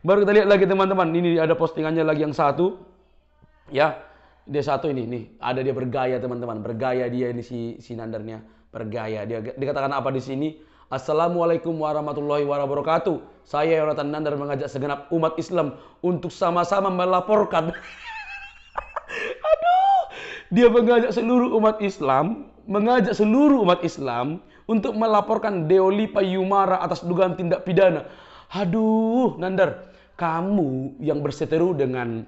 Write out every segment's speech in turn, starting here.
Baru kita lihat lagi teman-teman. Ini ada postingannya lagi yang satu. Ya, dia satu ini nih. Ada dia bergaya teman-teman. Bergaya dia ini si Nandarnya. Bergaya. Dia dikatakan apa di sini? Assalamualaikum warahmatullahi wabarakatuh. Saya Yonatan Nandar mengajak segenap umat Islam untuk sama-sama melaporkan. Dia mengajak seluruh umat Islam untuk melaporkan Deolipa Yumara atas dugaan tindak pidana. Aduh, Nandar, kamu yang berseteru dengan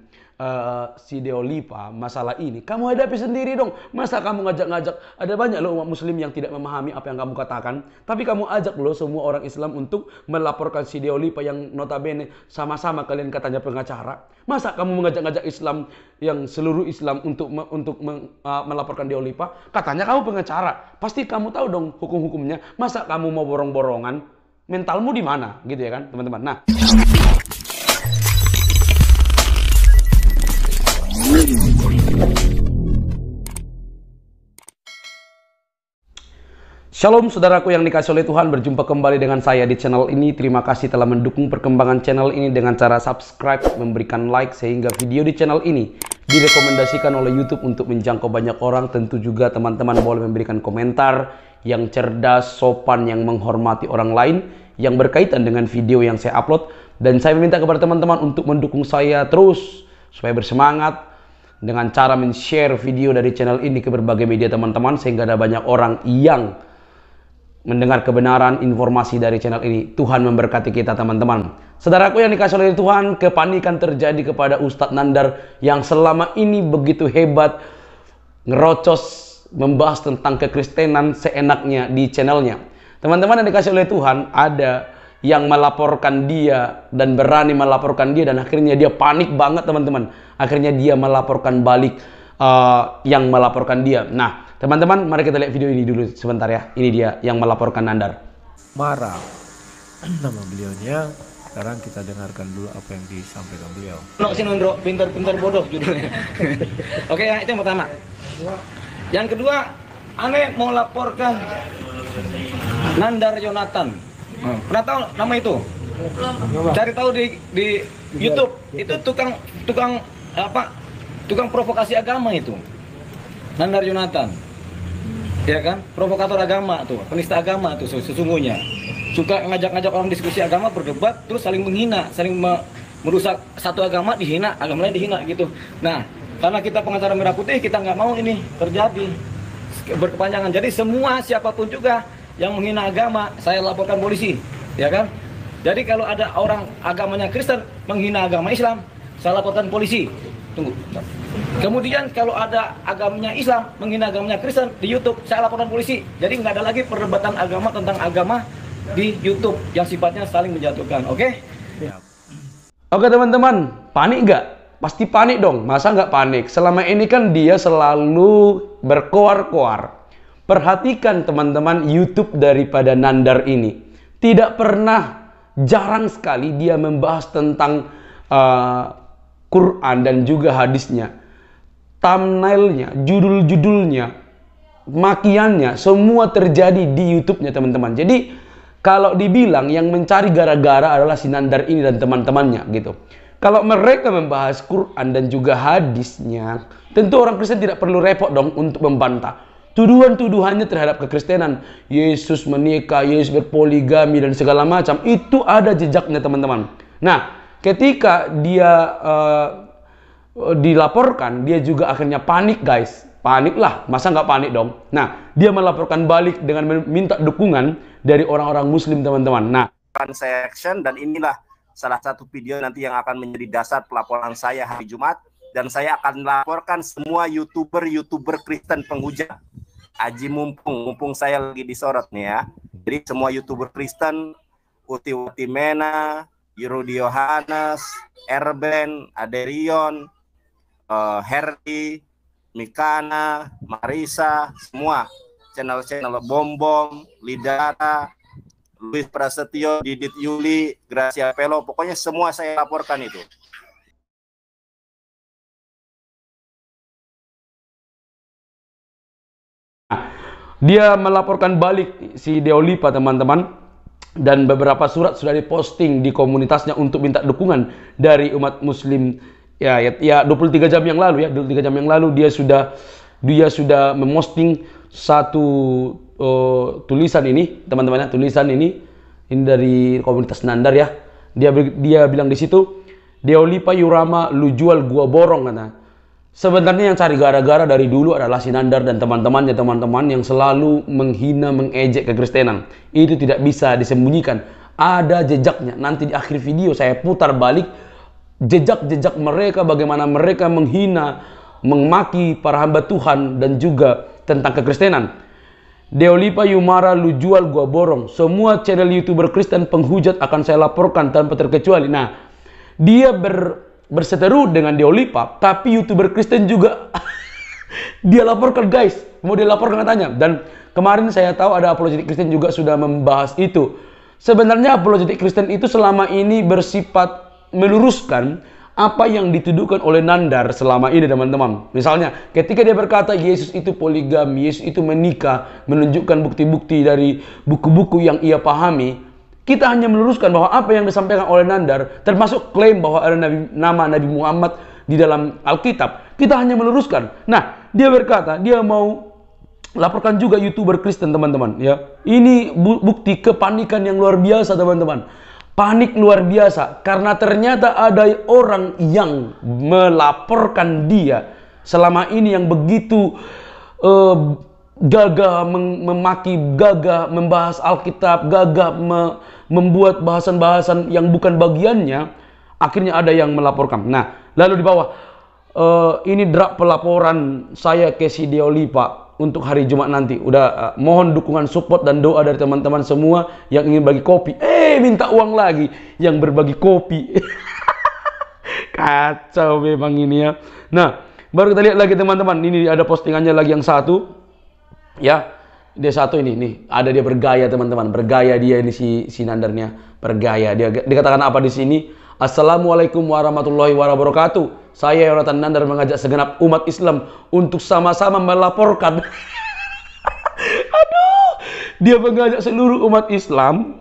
si Deolipa masalah ini, kamu hadapi sendiri dong. Masa kamu ngajak-ngajak? Ada banyak loh umat muslim yang tidak memahami apa yang kamu katakan, tapi kamu ajak loh semua orang Islam untuk melaporkan si Deolipa yang notabene sama-sama kalian katanya pengacara. Masa kamu mengajak-ngajak Islam yang seluruh Islam untuk melaporkan Deolipa? Katanya kamu pengacara, pasti kamu tahu dong hukum-hukumnya. Masa kamu mau borong-borongan? Mentalmu di mana? Gitu ya kan, teman-teman. Nah, Shalom saudaraku yang dikasih oleh Tuhan, berjumpa kembali dengan saya di channel ini. Terima kasih telah mendukung perkembangan channel ini dengan cara subscribe, memberikan like, sehingga video di channel ini direkomendasikan oleh YouTube untuk menjangkau banyak orang. Tentu juga teman-teman boleh memberikan komentar yang cerdas, sopan, yang menghormati orang lain, yang berkaitan dengan video yang saya upload. Dan saya meminta kepada teman-teman untuk mendukung saya terus, supaya bersemangat, dengan cara men-share video dari channel ini ke berbagai media teman-teman, sehingga ada banyak orang yang mendengar kebenaran informasi dari channel ini. Tuhan memberkati kita teman-teman. Saudaraku yang dikasih oleh Tuhan, kepanikan terjadi kepada Ustadz Nandar yang selama ini begitu hebat ngerocos membahas tentang kekristenan seenaknya di channelnya. Teman-teman yang dikasih oleh Tuhan, ada yang melaporkan dia dan berani melaporkan dia, dan akhirnya dia panik banget teman-teman. Akhirnya dia melaporkan balik yang melaporkan dia. Nah, teman-teman, mari kita lihat video ini dulu sebentar ya. Ini dia yang melaporkan Nandar. Marah nama beliaunya. Sekarang kita dengarkan dulu apa yang disampaikan beliau. Sinondro, pintar-pintar bodoh judulnya. Oke, itu yang pertama. Yang kedua, aneh mau laporkan Nandar Yonatan. Pernah tahu nama itu? Cari tahu di YouTube. Itu tukang provokasi agama itu. Nandar Yonatan. Ya kan? Provokator agama tuh, penista agama tuh sesungguhnya. Suka ngajak-ngajak orang diskusi agama, berdebat, terus saling menghina, saling merusak satu agama, dihina, agama lain dihina gitu. Nah, karena kita pengacara Merah Putih, kita nggak mau ini terjadi berkepanjangan. Jadi semua siapapun juga yang menghina agama, saya laporkan polisi, ya kan? Jadi kalau ada orang agamanya Kristen menghina agama Islam, saya laporkan polisi. Tunggu. Kemudian kalau ada agamanya Islam menghina agamanya Kristen di YouTube, saya laporkan polisi. Jadi nggak ada lagi perdebatan agama tentang agama di YouTube yang sifatnya saling menjatuhkan. Oke? Oke teman-teman, panik nggak? Pasti panik dong. Masa nggak panik? Selama ini kan dia selalu berkoar-koar. Perhatikan teman-teman YouTube daripada Nandar ini. Tidak pernah, jarang sekali dia membahas tentang Quran dan juga hadisnya. Thumbnailnya, judul-judulnya, makiannya, semua terjadi di YouTube-nya teman-teman. Jadi kalau dibilang yang mencari gara-gara adalah si Nandar ini dan teman-temannya gitu. Kalau mereka membahas Quran dan juga hadisnya, tentu orang Kristen tidak perlu repot dong untuk membantah. Tuduhan-tuduhannya terhadap kekristenan, Yesus menikah, Yesus berpoligami dan segala macam, itu ada jejaknya teman-teman. Nah, ketika dia dilaporkan, dia juga akhirnya panik guys. Panik lah, masa nggak panik dong. Nah, dia melaporkan balik dengan meminta dukungan dari orang-orang muslim teman-teman. Nah, transaction, dan inilah salah satu video nanti yang akan menjadi dasar pelaporan saya hari Jumat. Dan saya akan melaporkan semua youtuber Kristen penghujat. Aji mumpung saya lagi disorot nih ya. Jadi semua youtuber Kristen, Uti Mena, Yurudi Yohanes, Erben, Aderion, Herdi, Mikana, Marisa, semua channel-channel Bombom, Lidara, Luis Prasetyo, Didit Yuli, Gracia Pelo, pokoknya semua saya laporkan itu. dia melaporkan balik si Deolipa teman-teman. dan beberapa surat sudah diposting di komunitasnya untuk minta dukungan dari umat muslim. Ya 23 jam yang lalu ya, 23 jam yang lalu dia sudah memosting satu tulisan ini, teman-teman ya, tulisan ini dari komunitas Nandar ya. Dia bilang di situ, "Deolipa Yurama lu jual gua borong," kata. Sebenarnya yang cari gara-gara dari dulu adalah si Nandar dan teman-temannya, teman-teman yang selalu menghina, mengejek kekristenan. Itu tidak bisa disembunyikan. Ada jejaknya. Nanti di akhir video saya putar balik jejak-jejak mereka, bagaimana mereka menghina, memaki para hamba Tuhan dan juga tentang kekristenan. "Deolipa Yumara lu jual gua borong. Semua channel YouTuber Kristen penghujat akan saya laporkan tanpa terkecuali." Nah, dia berseteru dengan Deolipa, tapi YouTuber Kristen juga dia laporkan, guys. Mau dia laporkan katanya. Dan kemarin saya tahu ada apologetik Kristen juga sudah membahas itu. Sebenarnya apologetik Kristen itu selama ini bersifat meluruskan apa yang dituduhkan oleh Nandar selama ini, teman-teman. Misalnya, ketika dia berkata Yesus itu poligami, Yesus itu menikah, menunjukkan bukti-bukti dari buku-buku yang ia pahami, kita hanya meluruskan bahwa apa yang disampaikan oleh Nandar, termasuk klaim bahwa ada nama Nabi Muhammad di dalam Alkitab, kita hanya meluruskan. Nah, dia berkata dia mau laporkan juga YouTuber Kristen, teman-teman. Ya, ini bukti kepanikan yang luar biasa, teman-teman. Panik luar biasa karena ternyata ada orang yang melaporkan dia selama ini yang begitu gagah memaki, gagah membahas Alkitab, gagah membuat bahasan-bahasan yang bukan bagiannya. Akhirnya ada yang melaporkan. Nah, lalu di bawah ini draft pelaporan saya ke si Deolipa untuk hari Jumat nanti. Udah mohon dukungan, support dan doa dari teman-teman semua yang ingin bagi kopi. Minta uang lagi yang berbagi kopi. Kacau memang ini ya. Nah, baru kita lihat lagi teman-teman. Ini ada postingannya lagi yang satu. Ya, dia satu ini nih. Ada dia bergaya, teman-teman. Bergaya dia ini si Nandarnya. Bergaya. Dia dikatakan apa di sini? "Assalamualaikum warahmatullahi wabarakatuh. Saya Yonatan Nandar mengajak segenap umat Islam untuk sama-sama melaporkan." Aduh, dia mengajak seluruh umat Islam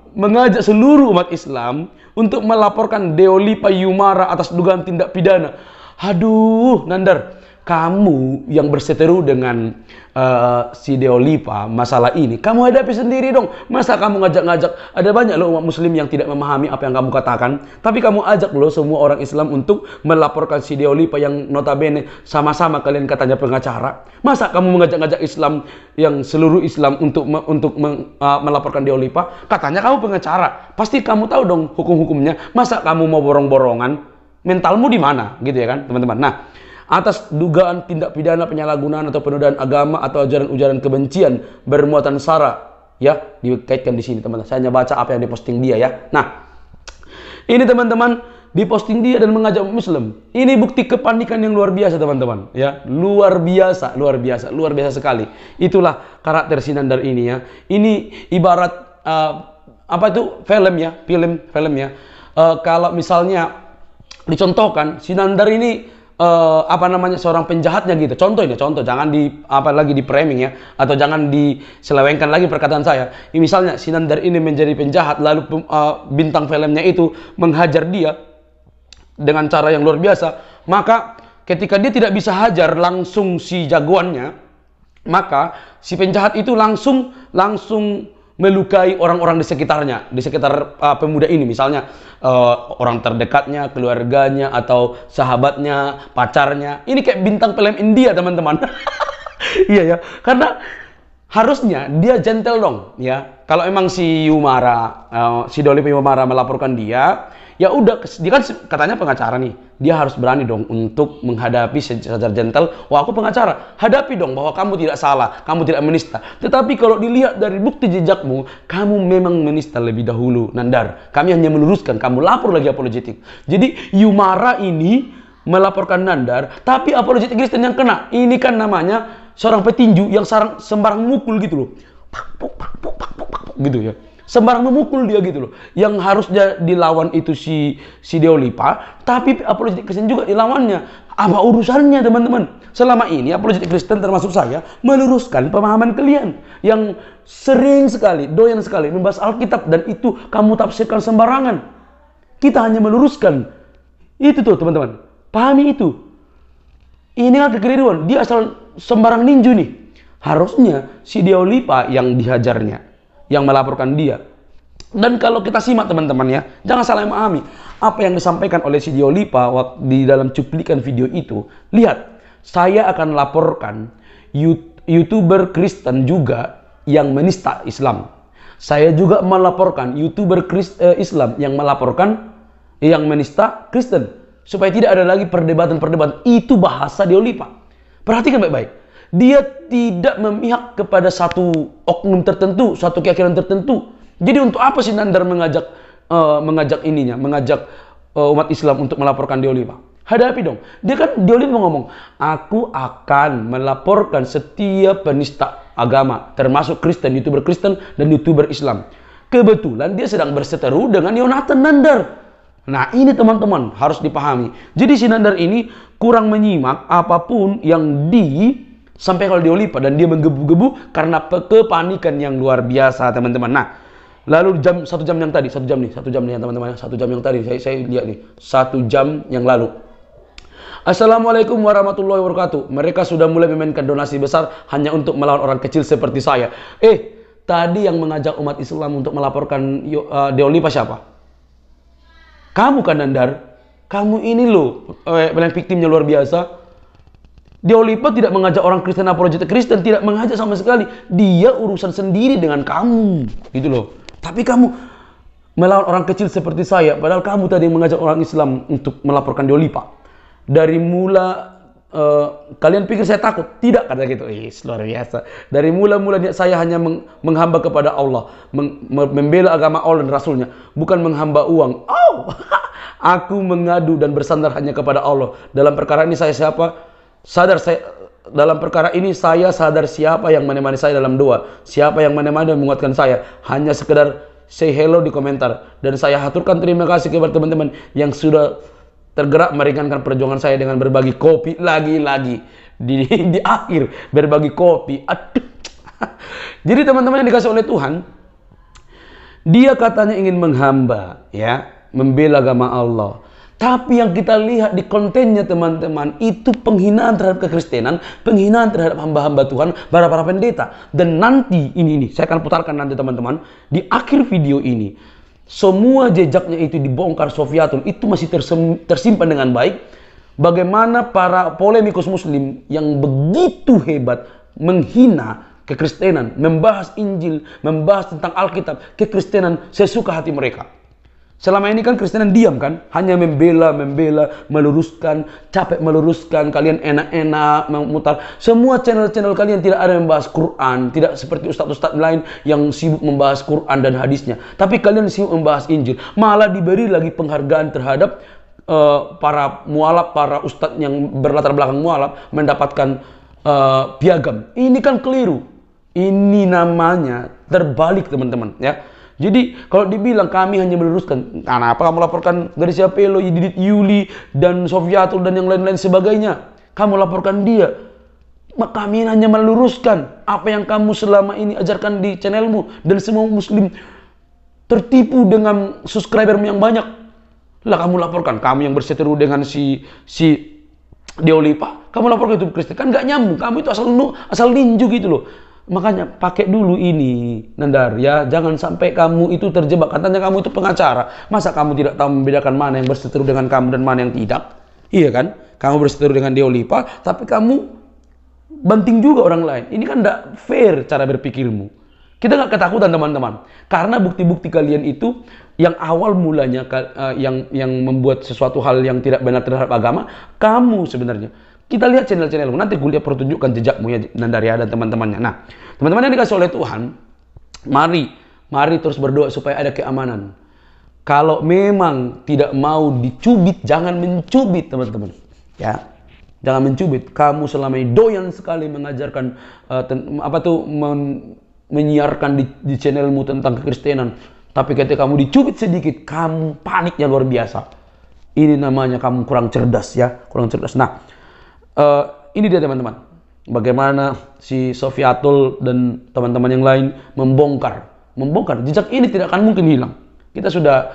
untuk melaporkan Deolipa Yumara atas dugaan tindak pidana. Aduh, Nandar, kamu yang berseteru dengan si Deolipa masalah ini, kamu hadapi sendiri dong. Masa kamu ngajak-ngajak? Ada banyak loh umat muslim yang tidak memahami apa yang kamu katakan, tapi kamu ajak loh semua orang Islam untuk melaporkan si Deolipa yang notabene sama-sama kalian katanya pengacara. Masa kamu mengajak-ngajak Islam yang seluruh Islam untuk melaporkan Deolipa? Katanya kamu pengacara, pasti kamu tahu dong hukum-hukumnya. Masa kamu mau borong-borongan? Mentalmu di mana? Gitu ya kan, teman-teman. Nah, atas dugaan tindak pidana penyalahgunaan atau penodaan agama atau ajaran-ujaran kebencian bermuatan sara, ya, dikaitkan di sini, teman-teman. Saya hanya baca apa yang diposting dia ya. Nah, ini teman-teman diposting dia dan mengajak Muslim. Ini bukti kepanikan yang luar biasa, teman-teman. Ya, luar biasa sekali. Itulah karakter si Nandar ini ya. Ini ibarat apa itu film ya. Kalau misalnya dicontohkan si Nandar ini seorang penjahatnya gitu. Contoh jangan apalagi di framing ya, atau jangan diselewengkan lagi perkataan saya. Misalnya si Nandar ini menjadi penjahat, lalu bintang filmnya itu menghajar dia dengan cara yang luar biasa, maka ketika dia tidak bisa hajar langsung si jagoannya, maka si penjahat itu langsung melukai orang-orang di sekitarnya, di sekitar pemuda ini, misalnya orang terdekatnya, keluarganya, atau sahabatnya, pacarnya. Ini kayak bintang film India, teman-teman. Iya ya, karena harusnya dia gentle dong, ya. Kalau emang si Deolipa Yumara melaporkan dia, ya udah, dia kan katanya pengacara nih, dia harus berani dong untuk menghadapi secara gentle. Wah, aku pengacara, hadapi dong bahwa kamu tidak salah, kamu tidak menista. Tetapi kalau dilihat dari bukti jejakmu, kamu memang menista lebih dahulu, Nandar. Kami hanya meluruskan, kamu lapor lagi apologetik. Jadi Yumara ini melaporkan Nandar, tapi apologetik Kristen yang kena. Ini kan namanya seorang petinju yang sembarang mukul gitu loh, gitu ya. sembarang memukul dia gitu loh. Yang harusnya dilawan itu si Deolipa, tapi apologetik Kristen juga dilawannya. Apa urusannya teman-teman? Selama ini apologetik Kristen termasuk saya meluruskan pemahaman kalian yang sering sekali, doyan sekali membahas Alkitab dan itu kamu tafsirkan sembarangan. Kita hanya meluruskan. Itu tuh teman-teman. Pahami itu. Inilah kekeliruan. Dia asal sembarang ninju nih. Harusnya si Deolipa yang dihajarnya, yang melaporkan dia. Dan kalau kita simak teman-teman ya, jangan salah memahami apa yang disampaikan oleh si Deolipa di dalam cuplikan video itu. Lihat, saya akan laporkan YouTuber Kristen juga yang menista Islam. Saya juga melaporkan YouTuber Islam yang menista Kristen. Supaya tidak ada lagi perdebatan-perdebatan. Itu bahasa Deolipa. Perhatikan baik-baik. Dia tidak memihak kepada satu oknum tertentu, satu keyakinan tertentu. Jadi untuk apa sih Nandar mengajak umat Islam untuk melaporkan Deolipa? Hadapi dong. Deolipa ngomong, aku akan melaporkan setiap penista agama, termasuk Kristen, YouTuber Kristen dan YouTuber Islam. Kebetulan dia sedang berseteru dengan Yonatan Nandar. Nah ini teman-teman harus dipahami. Jadi si Nandar ini kurang menyimak apapun yang disampaikan oleh Deolipa dan dia menggebu-gebu karena kepanikan yang luar biasa teman-teman. Nah lalu satu jam yang tadi teman-teman, 1 jam yang tadi saya lihat nih, 1 jam yang lalu. Assalamualaikum warahmatullahi wabarakatuh. Mereka sudah mulai memainkan donasi besar hanya untuk melawan orang kecil seperti saya. Tadi yang mengajak umat Islam untuk melaporkan Deolipa siapa? Kamu kan Nandar, kamu ini loh yang victimnya luar biasa. Deolipa tidak mengajak orang Kristen apologetik Kristen, tidak mengajak sama sekali. Dia urusan sendiri dengan kamu, gitu loh. Tapi kamu melawan orang kecil seperti saya, padahal kamu tadi yang mengajak orang Islam untuk melaporkan Deolipa. Dari mula kalian pikir saya takut? Tidak, kata gitu. Luar biasa. Dari mula-mula niat saya hanya menghamba kepada Allah, membela agama Allah dan Rasulnya, bukan menghamba uang. Aku mengadu dan bersandar hanya kepada Allah. Dalam perkara ini saya sadar siapa yang menemani saya dalam doa, siapa yang menemani dan menguatkan saya. Hanya sekedar say hello di komentar. Dan saya haturkan terima kasih kepada teman-teman yang sudah tergerak meringankan perjuangan saya dengan berbagi kopi lagi-lagi di akhir, berbagi kopi. Aduh. Jadi teman-teman yang dikasih oleh Tuhan, dia katanya ingin menghamba, ya, membela agama Allah. Tapi yang kita lihat di kontennya teman-teman, itu penghinaan terhadap kekristenan, penghinaan terhadap hamba-hamba Tuhan, para pendeta. Dan nanti ini saya akan putarkan nanti teman-teman di akhir video ini. Semua jejaknya itu dibongkar Sofiatul, itu masih tersimpan dengan baik. Bagaimana para polemikus muslim yang begitu hebat menghina kekristenan, membahas Injil, membahas tentang Alkitab, kekristenan sesuka hati mereka. Selama ini kan Kristenan diam kan, hanya membela, meluruskan, capek meluruskan, kalian enak-enak memutar. Semua channel-channel kalian tidak ada yang membahas Quran, tidak seperti ustadz-ustadz lain yang sibuk membahas Quran dan hadisnya. Tapi kalian sibuk membahas Injil, malah diberi lagi penghargaan terhadap para mualaf, para ustadz yang berlatar belakang mualaf mendapatkan piagam. Ini kan keliru. Ini namanya terbalik teman-teman ya. Jadi kalau dibilang kami hanya meluruskan, kenapa kamu laporkan dari siapa lo, Didit Yuli dan Sofiatul dan yang lain-lain sebagainya? Kamu laporkan dia. Kami hanya meluruskan apa yang kamu selama ini ajarkan di channelmu dan semua muslim tertipu dengan subscribermu yang banyak. Lah kamu laporkan, kamu yang berseteru dengan si Deolipa, kamu laporkan YouTube Kristen, kan nggak nyambung. Kamu itu asal ninju gitu loh. Makanya pakai dulu ini Nandar ya, jangan sampai kamu itu terjebak. Katanya kamu itu pengacara, masa kamu tidak tahu membedakan mana yang berseteru dengan kamu dan mana yang tidak? Iya kan? Kamu berseteru dengan Deolipa, tapi kamu banting juga orang lain. Ini kan tidak fair cara berpikirmu. Kita nggak ketakutan teman-teman, karena bukti-bukti kalian itu yang awal mulanya yang membuat sesuatu hal yang tidak benar terhadap agama, kamu sebenarnya. Kita lihat channel-channelmu, nanti gue lihat pertunjukkan jejakmu ya Nandaria dan teman-temannya. Nah, teman-teman yang dikasih oleh Tuhan, mari terus berdoa supaya ada keamanan. Kalau memang tidak mau dicubit, jangan mencubit teman-teman. Ya, jangan mencubit. Kamu selama ini doyan sekali mengajarkan menyiarkan di channelmu tentang kekristenan, tapi ketika kamu dicubit sedikit, kamu paniknya luar biasa. Ini namanya kamu kurang cerdas ya, kurang cerdas. Nah, ini dia teman-teman, bagaimana si Sofiatul dan teman-teman yang lain membongkar jejak ini tidak akan mungkin hilang. Kita sudah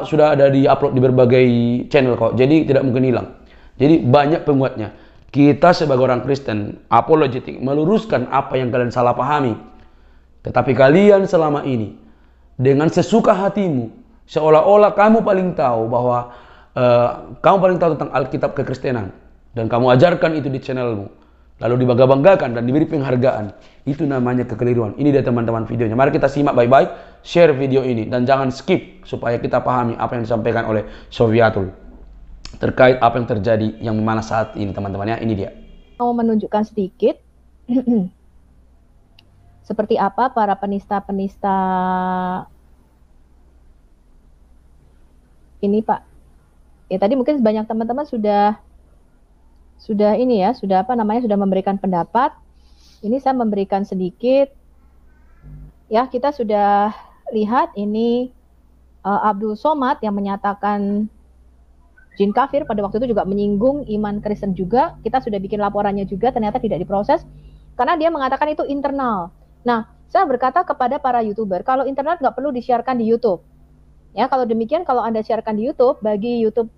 sudah ada di upload di berbagai channel kok, jadi tidak mungkin hilang. Jadi banyak penguatnya. Kita sebagai orang Kristen apologetik meluruskan apa yang kalian salah pahami. Tetapi kalian selama ini dengan sesuka hatimu, seolah-olah kamu paling tahu bahwa kamu paling tahu tentang Alkitab kekristenan, dan kamu ajarkan itu di channelmu, lalu dibangga-banggakan dan diberi penghargaan. Itu namanya kekeliruan. Ini dia teman-teman videonya. Mari kita simak baik-baik, share video ini, dan jangan skip supaya kita pahami apa yang disampaikan oleh Sofiatul terkait apa yang terjadi yang mana saat ini teman-teman ya. Ini dia. Mau menunjukkan sedikit seperti apa para penista-penista ini, Pak. Ya tadi mungkin banyak teman-teman sudah ini ya, sudah memberikan pendapat. Ini saya memberikan sedikit. Ya, kita sudah lihat ini Abdul Somad yang menyatakan jin kafir pada waktu itu juga menyinggung iman Kristen juga. Kita sudah bikin laporannya juga, ternyata tidak diproses karena dia mengatakan itu internal. Nah, saya berkata kepada para YouTuber, kalau internet nggak perlu disiarkan di YouTube. Ya, kalau demikian, kalau Anda siarkan di YouTube, bagi YouTube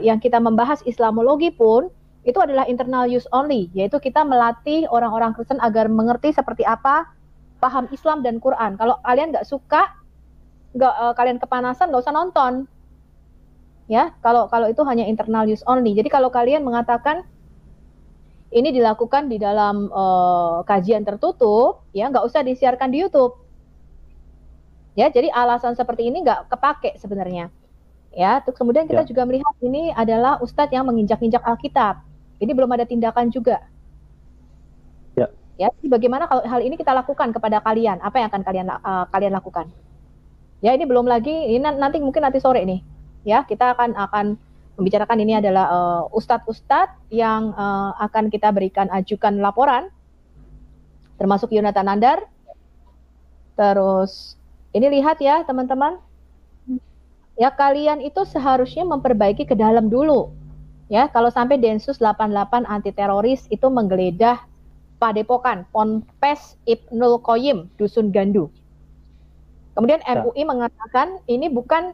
yang kita membahas Islamologi pun, itu adalah internal use only, yaitu kita melatih orang-orang Kristen agar mengerti seperti apa paham Islam dan Quran. Kalau kalian nggak suka, kalian kepanasan, nggak usah nonton. Ya, kalau itu hanya internal use only. Jadi kalau kalian mengatakan ini dilakukan di dalam kajian tertutup, ya nggak usah disiarkan di YouTube. Ya, jadi alasan seperti ini nggak kepake sebenarnya. Ya, terus kemudian kita juga melihat ini adalah ustadz yang menginjak-injak Alkitab. Ini belum ada tindakan juga. Ya, jadi bagaimana kalau hal ini kita lakukan kepada kalian? Apa yang akan kalian lakukan? Ya, ini belum lagi. Ini nanti sore nih. Ya, kita akan membicarakan ini adalah ustadz-ustadz yang akan kita ajukan laporan, termasuk Yonatan Nandar. Terus ini lihat ya teman-teman. Ya, kalian itu seharusnya memperbaiki ke dalam dulu. Ya, kalau sampai Densus 88 anti teroris itu menggeledah Padepokan Ponpes Ibnul Qayyim Dusun Gandu. Kemudian MUI mengatakan ini bukan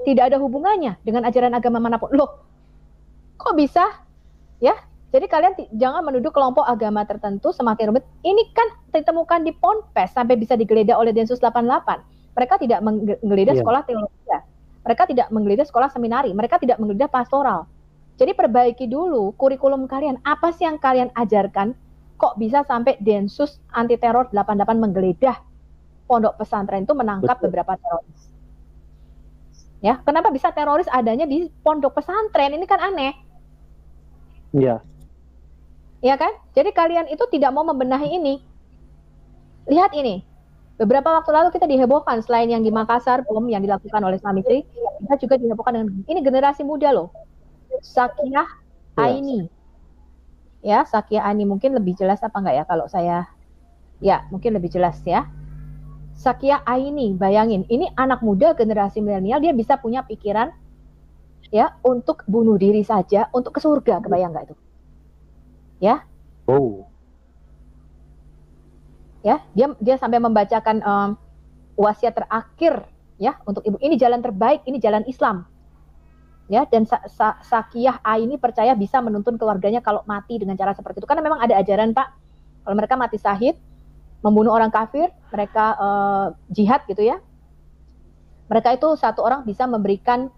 tidak ada hubungannya dengan ajaran agama manapun. Loh, kok bisa? Ya, jadi kalian jangan menuduh kelompok agama tertentu semakin rumit. Ini kan ditemukan di Ponpes sampai bisa digeledah oleh Densus 88. Mereka tidak menggeledah sekolah teologi. Mereka tidak menggeledah sekolah seminari, mereka tidak menggeledah pastoral. Jadi perbaiki dulu kurikulum kalian. Apa sih yang kalian ajarkan? Kok bisa sampai Densus anti teror 88 menggeledah pondok pesantren itu menangkap beberapa teroris? Ya, kenapa bisa teroris adanya di pondok pesantren? Ini kan aneh. Iya. Iya kan? Jadi kalian itu tidak mau membenahi ini. Lihat ini. Beberapa waktu lalu kita dihebohkan, selain yang di Makassar, bom yang dilakukan oleh suami istri, kita juga dihebohkan dengan ini generasi muda loh, Sakiyah Aini. Ya, Sakiyah Aini mungkin lebih jelas apa enggak ya kalau saya, ya mungkin lebih jelas ya. Sakiyah Aini, bayangin, ini anak muda generasi milenial, dia bisa punya pikiran ya untuk bunuh diri saja, untuk ke surga, kebayang nggak itu? Ya. Oh. Ya, dia sampai membacakan wasiat terakhir ya untuk ibu. Ini jalan terbaik, ini jalan Islam. Ya, dan Sakiyah Aini percaya bisa menuntun keluarganya kalau mati dengan cara seperti itu. Karena memang ada ajaran, Pak. Kalau mereka mati syahid, membunuh orang kafir, mereka jihad gitu ya. Mereka itu satu orang bisa memberikan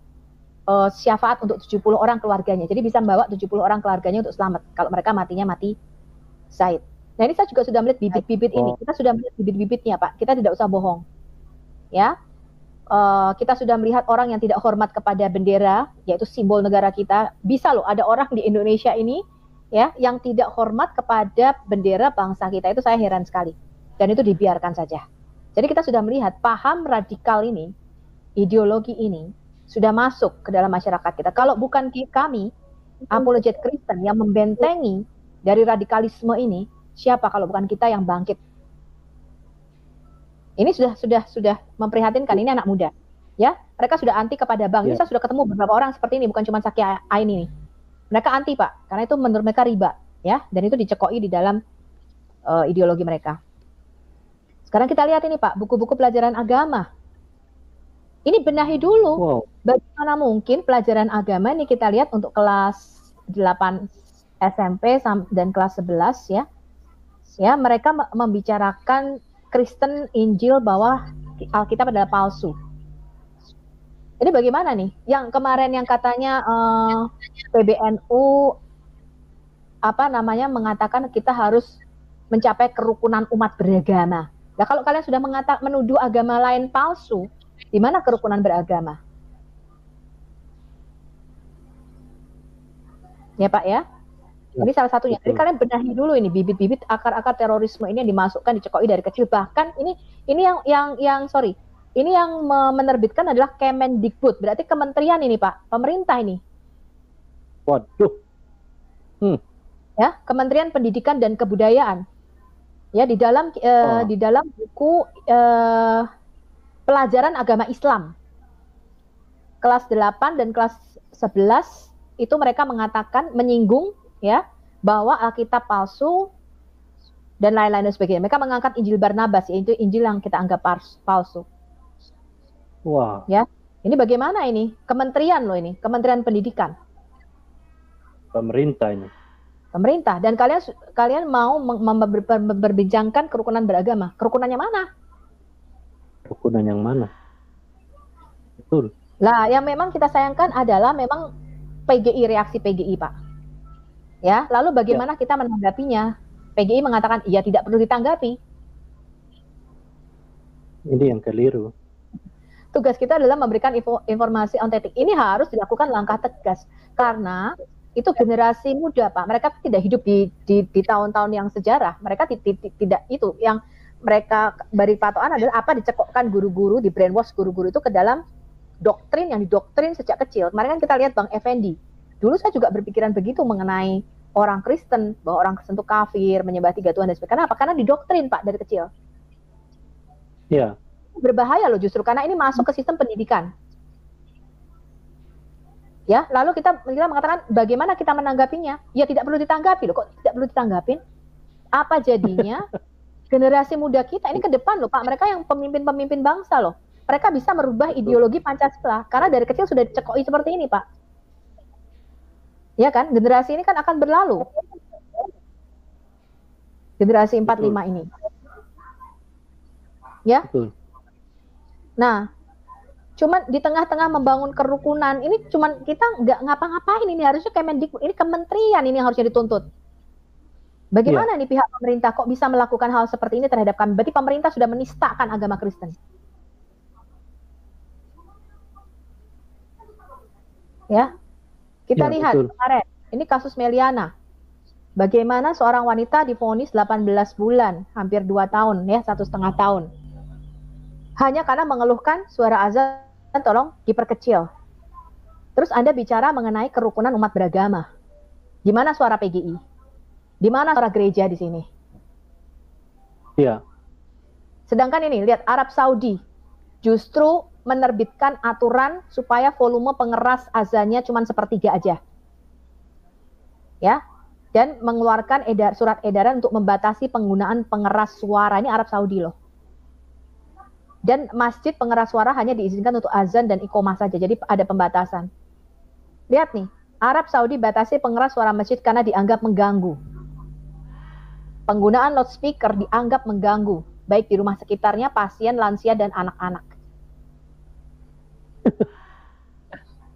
syafaat untuk 70 orang keluarganya. Jadi bisa membawa 70 orang keluarganya untuk selamat kalau mereka matinya mati syahid. Nah, ini saya juga sudah melihat bibit-bibit ini. Kita sudah melihat bibit-bibitnya, Pak. Kita tidak usah bohong. Ya, kita sudah melihat orang yang tidak hormat kepada bendera, yaitu simbol negara kita. Bisa loh, ada orang di Indonesia ini, ya, yang tidak hormat kepada bendera bangsa kita. Itu saya heran sekali. Dan itu dibiarkan saja. Jadi kita sudah melihat paham radikal ini, ideologi ini, sudah masuk ke dalam masyarakat kita. Kalau bukan kami, apologet Kristen yang membentengi dari radikalisme ini, Siapa kalau bukan kita yang bangkit? Ini sudah memprihatinkan. Ini anak muda, ya. Mereka sudah anti kepada bank. Ini saya sudah ketemu beberapa orang seperti ini, bukan cuma Saki Aini nih. Mereka anti, Pak, karena itu menurut mereka riba, ya. Dan itu dicekoi di dalam ideologi mereka. Sekarang kita lihat ini, Pak, buku-buku pelajaran agama. Ini benahi dulu. Wow. Bagaimana mungkin pelajaran agama ini kita lihat untuk kelas 8 SMP dan kelas 11, ya. Ya, mereka membicarakan Kristen Injil bahwa Alkitab adalah palsu. Ini bagaimana nih? Yang kemarin yang katanya PBNU mengatakan kita harus mencapai kerukunan umat beragama. Nah, kalau kalian sudah menuduh agama lain palsu, di mana kerukunan beragama? Ya, Pak, ya. Ini salah satunya. Jadi kalian benahi dulu ini bibit-bibit akar-akar terorisme ini yang dimasukkan, dicekoi dari kecil. Bahkan ini yang menerbitkan adalah Kemendikbud. Berarti kementerian ini, Pak, pemerintah ini. Waduh. Ya, Kementerian Pendidikan dan Kebudayaan. Ya, di dalam buku pelajaran agama Islam kelas 8 dan kelas 11 itu mereka mengatakan, menyinggung, ya, bahwa Alkitab palsu dan lain-lain dan sebagainya. Mereka mengangkat Injil Barnabas, yaitu Injil yang kita anggap palsu. Wah. Ya, ini bagaimana ini? Kementerian loh ini, Kementerian Pendidikan. Pemerintah ini. Pemerintah. Dan kalian mau memperbincangkan kerukunan beragama. Kerukunannya mana? Kerukunan yang mana? Betul. Lah, yang memang kita sayangkan adalah memang PGI, reaksi PGI, Pak. Ya, lalu bagaimana kita menanggapinya? PGI mengatakan, iya, tidak perlu ditanggapi. Ini yang keliru. Tugas kita adalah memberikan informasi ontetik. Ini harus dilakukan langkah tegas. Karena itu generasi muda, Pak. Mereka tidak hidup di tahun-tahun yang sejarah. Mereka tidak itu. Yang mereka beri patokan adalah apa, dicekokkan guru-guru, di brainwash guru-guru itu ke dalam doktrin yang didoktrin sejak kecil. Kemarin kan kita lihat Bang Effendi. Dulu saya juga berpikiran begitu mengenai orang Kristen, bahwa orang Kristen itu kafir, menyembah 3 Tuhan dan sebagainya. Kenapa? Karena didoktrin, Pak, dari kecil. Ya. Berbahaya loh justru, karena ini masuk ke sistem pendidikan. Ya, lalu kita mengatakan bagaimana kita menanggapinya? Ya tidak perlu ditanggapi loh, kok tidak perlu ditanggapin? Apa jadinya generasi muda kita ini ke depan loh, Pak, mereka yang pemimpin-pemimpin bangsa loh. Mereka bisa merubah ideologi Pancasila karena dari kecil sudah dicekoi seperti ini, Pak. Ya kan? Generasi ini kan akan berlalu. Generasi 45 ini. Ya? Betul. Nah, cuman di tengah-tengah membangun kerukunan, ini cuman kita nggak ngapa-ngapain, ini harusnya Kemendikbud, ini kementerian ini yang harusnya dituntut. Bagaimana nih pihak pemerintah kok bisa melakukan hal seperti ini terhadap kami? Berarti pemerintah sudah menistakan agama Kristen. Ya, kita lihat kemarin, ini kasus Meliana. Bagaimana seorang wanita divonis 18 bulan, hampir 2 tahun, ya, 1,5 tahun. Hanya karena mengeluhkan suara azan, tolong diperkecil. Terus Anda bicara mengenai kerukunan umat beragama. Di mana suara PGI? Di mana suara gereja di sini? Iya. Sedangkan ini, lihat Arab Saudi justru menerbitkan aturan supaya volume pengeras azannya cuma 1/3 aja. Ya, dan mengeluarkan surat edaran untuk membatasi penggunaan pengeras suara. Ini Arab Saudi loh. Dan masjid pengeras suara hanya diizinkan untuk azan dan iqomah saja. Jadi ada pembatasan. Lihat nih, Arab Saudi batasi pengeras suara masjid karena dianggap mengganggu. Penggunaan loudspeaker dianggap mengganggu, baik di rumah sekitarnya, pasien, lansia, dan anak-anak.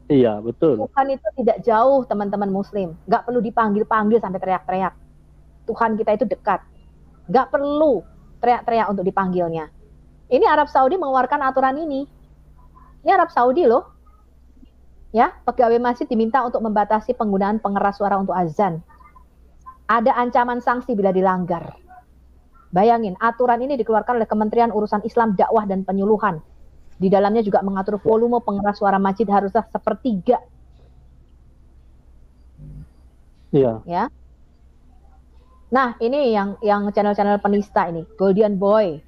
Iya, betul. Tuhan itu tidak jauh, teman-teman muslim. Nggak perlu dipanggil-panggil sampai teriak-teriak. Tuhan kita itu dekat. Nggak perlu teriak-teriak untuk dipanggilnya. Ini Arab Saudi mengeluarkan aturan ini. Ini Arab Saudi loh. Ya, pegawai masjid diminta untuk membatasi penggunaan pengeras suara untuk azan. Ada ancaman sanksi bila dilanggar. Bayangin, aturan ini dikeluarkan oleh Kementerian Urusan Islam, Dakwah, dan Penyuluhan. Di dalamnya juga mengatur volume pengeras suara masjid harusnya 1/3. Iya. Ya. Nah, ini yang channel-channel penista ini, Golden Boy.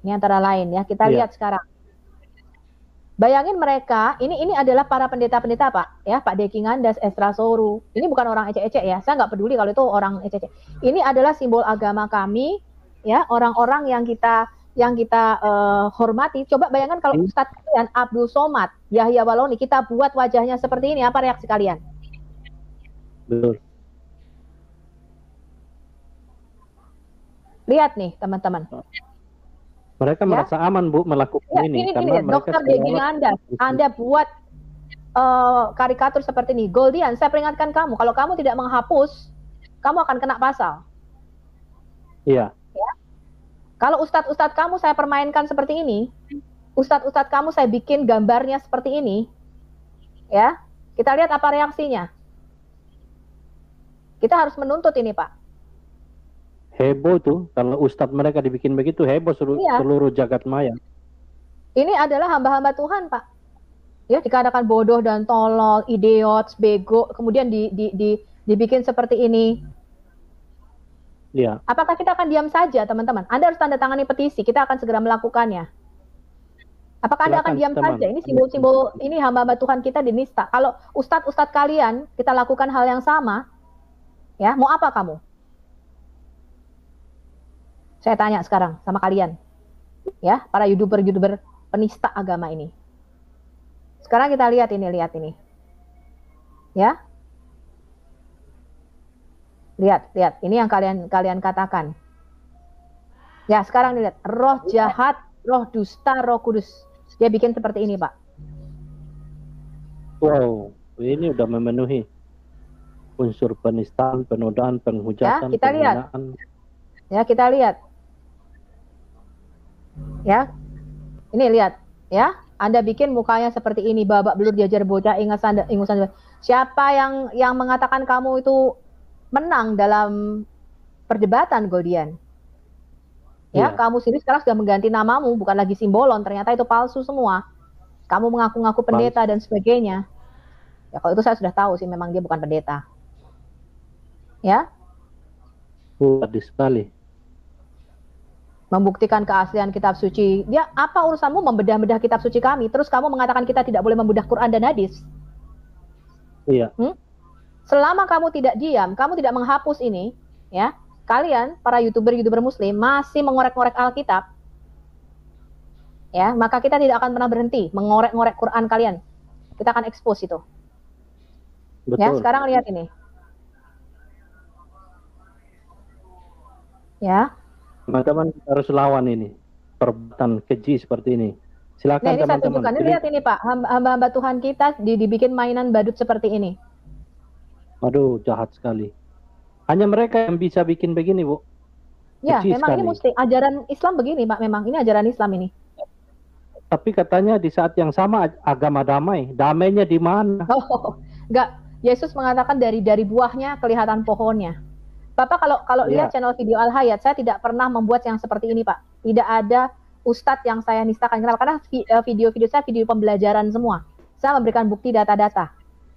Ini antara lain ya. Kita Iya. lihat sekarang. Bayangin mereka, ini adalah para pendeta-pendeta Pak, ya Pak Deki Ngandas, Estra Soru. Ini bukan orang ecek-ecek ya, saya nggak peduli kalau itu orang ecek-ecek. Ini adalah simbol agama kami, ya orang-orang yang kita hormati. Coba bayangkan kalau Ustadz kalian Abdul Somad, Yahya Waloni, kita buat wajahnya seperti ini, apa reaksi kalian? Betul. Lihat nih teman-teman. Mereka Ya. merasa aman Bu melakukan Ya, ini ini karena mereka Dokter Deki Ngandas, Anda buat karikatur seperti ini. Goldian, saya peringatkan kamu, kalau kamu tidak menghapus, kamu akan kena pasal. Iya. Kalau ustadz-ustadz kamu saya permainkan seperti ini, ustadz-ustadz kamu saya bikin gambarnya seperti ini, ya, kita lihat apa reaksinya. Kita harus menuntut ini, Pak. Heboh tuh kalau ustadz mereka dibikin begitu, heboh Iya. seluruh jagat maya. Ini adalah hamba-hamba Tuhan, Pak. Ya, dikatakan bodoh dan tolol, idiot, bego, kemudian dibikin seperti ini. Iya. Apakah kita akan diam saja, teman-teman? Anda harus tanda tangani petisi, kita akan segera melakukannya. Apakah Anda akan Silakan, diam teman. saja? Ini simbol-simbol, ini hamba-hamba Tuhan kita dinista. Kalau ustadz-ustadz kalian, kita lakukan hal yang sama, ya, mau apa kamu? Saya tanya sekarang sama kalian, ya, para YouTuber penista agama ini. Sekarang kita lihat ini, ya, lihat, ini yang kalian katakan. Ya, sekarang lihat, roh jahat, roh dusta, roh kudus. Dia bikin seperti ini, Pak. Wow, ini udah memenuhi unsur penistaan, penodaan, penghujatan, Ya, kita lihat. penghinaan. Ya, kita lihat. Ya, ini lihat, ya. Anda bikin mukanya seperti ini, babak belur jajar bocah, ingusan. Siapa yang mengatakan kamu itu menang dalam perdebatan, Goldian? Ya, Iya. kamu sendiri sekarang sudah mengganti namamu, bukan lagi Simbolon. Ternyata itu palsu semua. Kamu mengaku-ngaku pendeta dan sebagainya. Ya, kalau itu saya sudah tahu sih, memang dia bukan pendeta. Ya, Sadis sekali. membuktikan keaslian kitab suci. Dia, apa urusanmu membedah-bedah kitab suci kami? Terus kamu mengatakan kita tidak boleh membedah Quran dan hadis. Iya. Selama kamu tidak diam, kamu tidak menghapus ini, ya, kalian para YouTuber Muslim masih mengorek-ngorek Alkitab, ya, maka kita tidak akan pernah berhenti mengorek-ngorek Quran kalian. Kita akan expose itu. Betul. Ya, sekarang lihat ini. Ya. Teman-teman harus lawan ini perbuatan keji seperti ini. Silakan Nah, ini saya teman-teman. tunjukkan. Ini lihat ini, Pak, hamba-hamba Tuhan kita dibikin mainan badut seperti ini. Aduh, jahat sekali. Hanya mereka yang bisa bikin begini, Bu. Ya, Keji memang ini sekali. mesti ajaran Islam begini, Pak. Memang ini ajaran Islam ini. Tapi katanya di saat yang sama agama damai. Damainya di mana? Oh, enggak. Yesus mengatakan dari buahnya kelihatan pohonnya. Bapak kalau Ya. lihat channel video Al Hayat, saya tidak pernah membuat yang seperti ini, Pak. Tidak ada ustadz yang saya nistakan. Kenapa? Karena video-video saya video pembelajaran semua. Saya memberikan bukti data-data.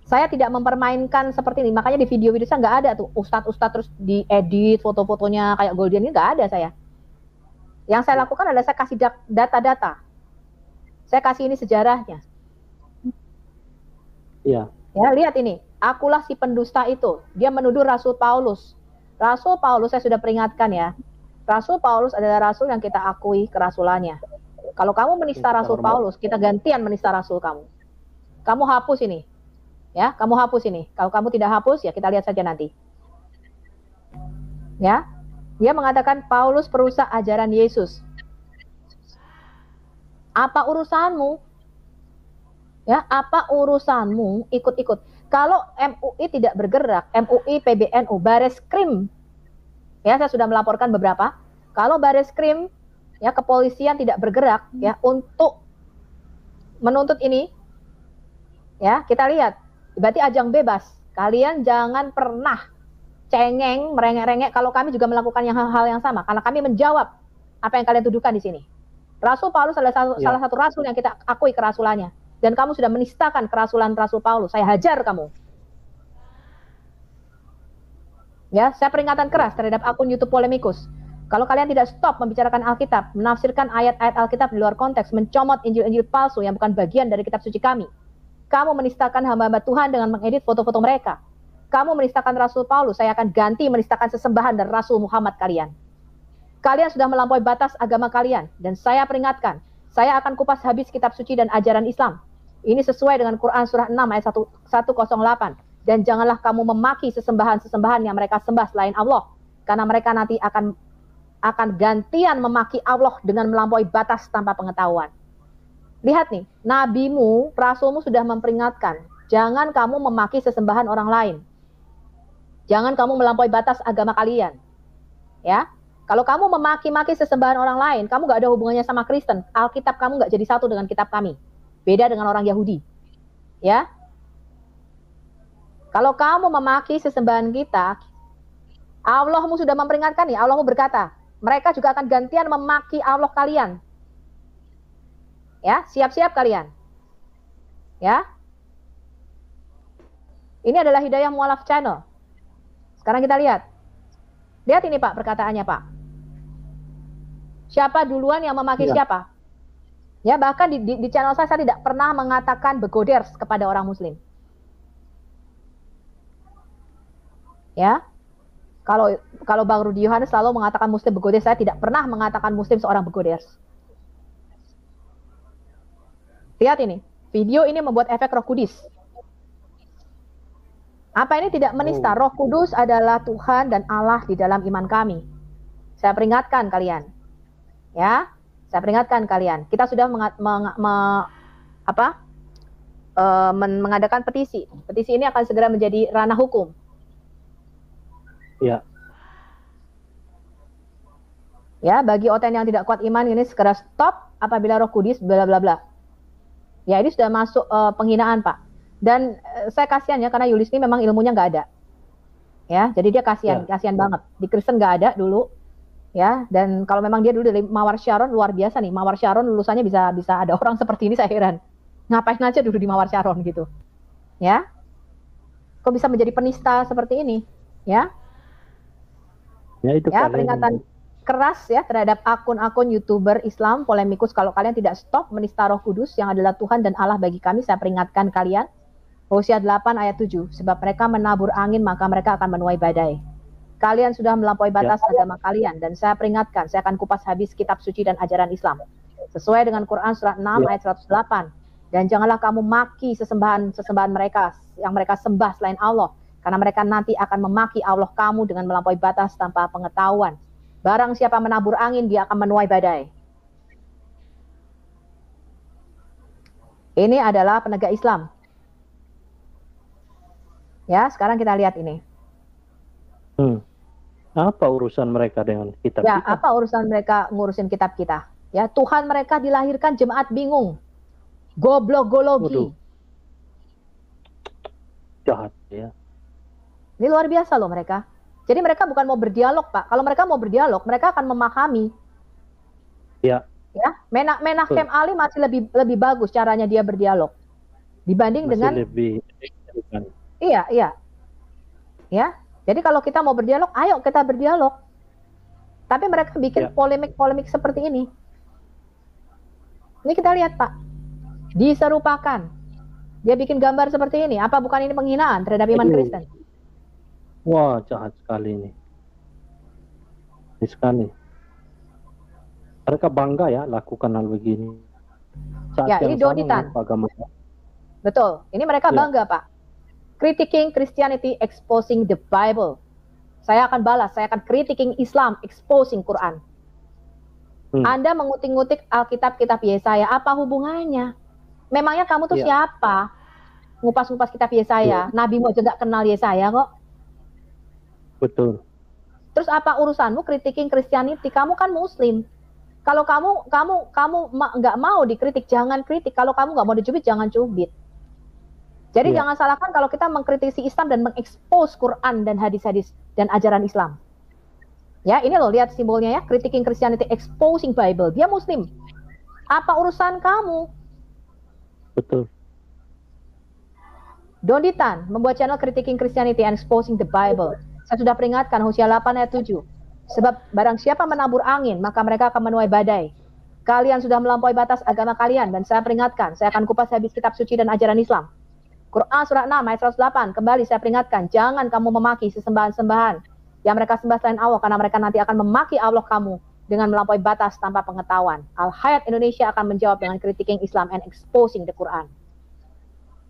Saya tidak mempermainkan seperti ini. Makanya di video-video saya nggak ada tuh ustadz terus diedit foto-fotonya kayak Goldian, ini nggak ada saya. Yang saya lakukan adalah saya kasih data-data. Saya kasih ini sejarahnya. Iya. Ya, lihat ini. Akulah si pendusta itu. Dia menuduh Rasul Paulus. Rasul Paulus, saya sudah peringatkan ya. Rasul Paulus adalah rasul yang kita akui kerasulannya. Kalau kamu menista Rasul Paulus, kita gantian menista Rasul kamu. Kamu hapus ini. Ya, kamu hapus ini. Kalau kamu tidak hapus, ya kita lihat saja nanti. Ya. Dia mengatakan Paulus perusak ajaran Yesus. Apa urusanmu? Ya, apa urusanmu ikut-ikut? Kalau MUI tidak bergerak, MUI, PBNU, Bareskrim, ya saya sudah melaporkan beberapa. Kalau Bareskrim, ya kepolisian tidak bergerak, ya untuk menuntut ini, ya kita lihat, berarti ajang bebas. Kalian jangan pernah cengeng, merengek-rengek kalau kami juga melakukan hal yang sama, karena kami menjawab apa yang kalian tuduhkan di sini. Rasul Paulus adalah salah satu rasul yang kita akui kerasulannya. Dan kamu sudah menistakan kerasulan Rasul Paulus. Saya hajar kamu. Ya, saya peringatan keras terhadap akun YouTube Polemikus. Kalau kalian tidak stop membicarakan Alkitab, menafsirkan ayat-ayat Alkitab di luar konteks, mencomot Injil-Injil palsu yang bukan bagian dari kitab suci kami. Kamu menistakan hamba-hamba Tuhan dengan mengedit foto-foto mereka. Kamu menistakan Rasul Paulus, saya akan ganti menistakan sesembahan dan Rasul Muhammad kalian. Kalian sudah melampaui batas agama kalian, dan saya peringatkan, saya akan kupas habis kitab suci dan ajaran Islam. Ini sesuai dengan Quran surah 6 ayat 108. Dan janganlah kamu memaki sesembahan-sesembahan yang mereka sembah selain Allah, karena mereka nanti akan gantian memaki Allah dengan melampaui batas tanpa pengetahuan. Lihat nih, nabimu, rasulmu sudah memperingatkan, jangan kamu memaki sesembahan orang lain. Jangan kamu melampaui batas agama kalian. Ya, kalau kamu memaki-maki sesembahan orang lain, kamu gak ada hubungannya sama Kristen. Alkitab kamu gak jadi satu dengan kitab kami. Beda dengan orang Yahudi. Ya, kalau kamu memaki sesembahan kita, Allahmu sudah memperingatkan nih, Allahmu berkata, mereka juga akan gantian memaki Allah kalian. Ya, siap-siap kalian. Ya. Ini adalah Hidayah Mualaf Channel. Sekarang kita lihat. Lihat ini Pak, perkataannya Pak. Siapa duluan yang memaki siapa? Ya, bahkan di channel saya tidak pernah mengatakan begoders kepada orang muslim. Ya, kalau Bang Rudi Yohanes selalu mengatakan muslim begoders, saya tidak pernah mengatakan muslim seorang begoders. Lihat ini, video ini membuat efek Roh Kudus. Apa ini tidak menista? Roh Kudus adalah Tuhan dan Allah di dalam iman kami. Saya peringatkan kalian, ya, saya peringatkan kalian. Kita sudah mengadakan petisi. Petisi ini akan segera menjadi ranah hukum. Ya. Ya, bagi OTN yang tidak kuat iman ini segera stop apabila Roh Kudus bla bla bla. Ya, ini sudah masuk penghinaan, Pak. Dan saya kasihan ya karena Yulis ini memang ilmunya nggak ada. Ya, jadi dia kasihan banget. Di Kristen nggak ada dulu. Ya, dan kalau memang dia dulu dari Mawar Sharon luar biasa nih. Mawar Sharon lulusannya bisa ada orang seperti ini, saya heran. Ngapain aja dulu di Mawar Sharon gitu. Ya. Kok bisa menjadi penista seperti ini? Ya. Ya, itu ya, peringatan keras ya terhadap akun-akun YouTuber Islam Polemikus. Kalau kalian tidak stop menista Roh Kudus yang adalah Tuhan dan Allah bagi kami, saya peringatkan kalian. Hosea 8 ayat 7, sebab mereka menabur angin maka mereka akan menuai badai. Kalian sudah melampaui batas agama kalian, dan saya peringatkan, saya akan kupas habis kitab suci dan ajaran Islam. Sesuai dengan Quran surah 6 ayat 108. Dan janganlah kamu maki sesembahan mereka yang mereka sembah selain Allah, karena mereka nanti akan memaki Allah kamu dengan melampaui batas tanpa pengetahuan. Barang siapa menabur angin, dia akan menuai badai. Ini adalah penegak Islam. Ya, sekarang kita lihat ini. Apa urusan mereka dengan kitab ya, kita? Apa urusan mereka ngurusin kitab kita? Ya, Tuhan mereka dilahirkan jemaat bingung. Goblok-gologi. Jahat ya. Ini luar biasa loh mereka. Jadi mereka bukan mau berdialog, Pak. Kalau mereka mau berdialog, mereka akan memahami. Ya. Ya, Menachem Ali masih lebih bagus caranya dia berdialog dibanding Masih dengan lebih. Iya. Ya. Jadi kalau kita mau berdialog, ayo kita berdialog. Tapi mereka bikin polemik seperti ini. Ini kita lihat, Pak. Diserupakan. Dia bikin gambar seperti ini. Apa bukan ini penghinaan terhadap iman Kristen? Wah, jahat sekali ini. Ini sekali. Mereka bangga ya lakukan hal begini. Saat Ya, yang ini Donitan. agama. Betul. Ini mereka bangga, Pak. Critiquing Christianity, exposing the Bible. Saya akan balas. Saya akan critiquing Islam, exposing Quran. Anda mengutik-ngutik Alkitab, kitab Yesaya. Apa hubungannya? Memangnya kamu tuh siapa? Ngupas-ngupas kitab Yesaya. Nabimu aja nggak kenal Yesaya kok. Betul. Terus apa urusanmu critiquing Christianity? Kamu kan Muslim. Kalau kamu nggak mau dikritik, jangan kritik. Kalau kamu nggak mau dicubit, jangan cubit. Jadi jangan salahkan kalau kita mengkritisi Islam dan mengekspos Quran dan hadis-hadis dan ajaran Islam. Ya, ini loh, lihat simbolnya ya, critiquing Christianity, exposing Bible. Dia Muslim. Apa urusan kamu? Betul. Donitan membuat channel critiquing Christianity and exposing the Bible. Saya sudah peringatkan Hosea 8 ayat 7. Sebab barang siapa menabur angin, maka mereka akan menuai badai. Kalian sudah melampaui batas agama kalian, dan saya peringatkan, saya akan kupas habis kitab suci dan ajaran Islam. Quran surah 6 ayat 108, kembali saya peringatkan, jangan kamu memaki sesembahan-sembahan yang mereka sembah selain Allah, karena mereka nanti akan memaki Allah kamu dengan melampaui batas tanpa pengetahuan. Al-Hayat Indonesia akan menjawab dengan critiquing Islam and exposing the Quran.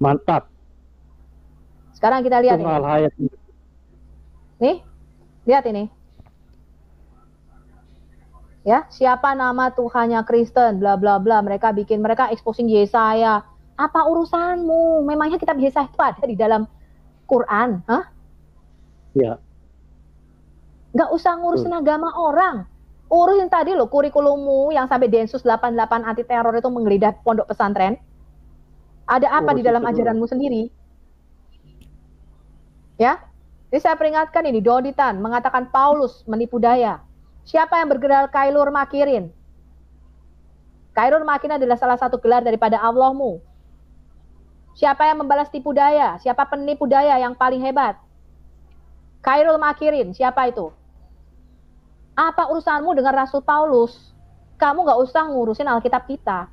Mantap. Sekarang kita lihat Tunggal ini. hayat. Nih, lihat ini. Ya, siapa nama Tuhannya Kristen, bla bla bla. Mereka exposing Yesaya. Apa urusanmu? Memangnya kitab Yesaya itu ada di dalam Quran? Hah? Ya. Nggak usah ngurusin agama orang. Urusin tadi loh kurikulummu yang sampai Densus 88 anti teror itu menggeledah pondok pesantren. Ada apa di dalam ajaranmu sendiri? Ya, jadi saya peringatkan ini, Doditan mengatakan Paulus menipu daya. Siapa yang bergelar Kailur Makirin? Kailur Makirin adalah salah satu gelar daripada Allahmu. Siapa yang membalas tipu daya? Siapa penipu daya yang paling hebat? Kailur Makirin, siapa itu? Apa urusanmu dengan Rasul Paulus? Kamu nggak usah ngurusin Alkitab kita.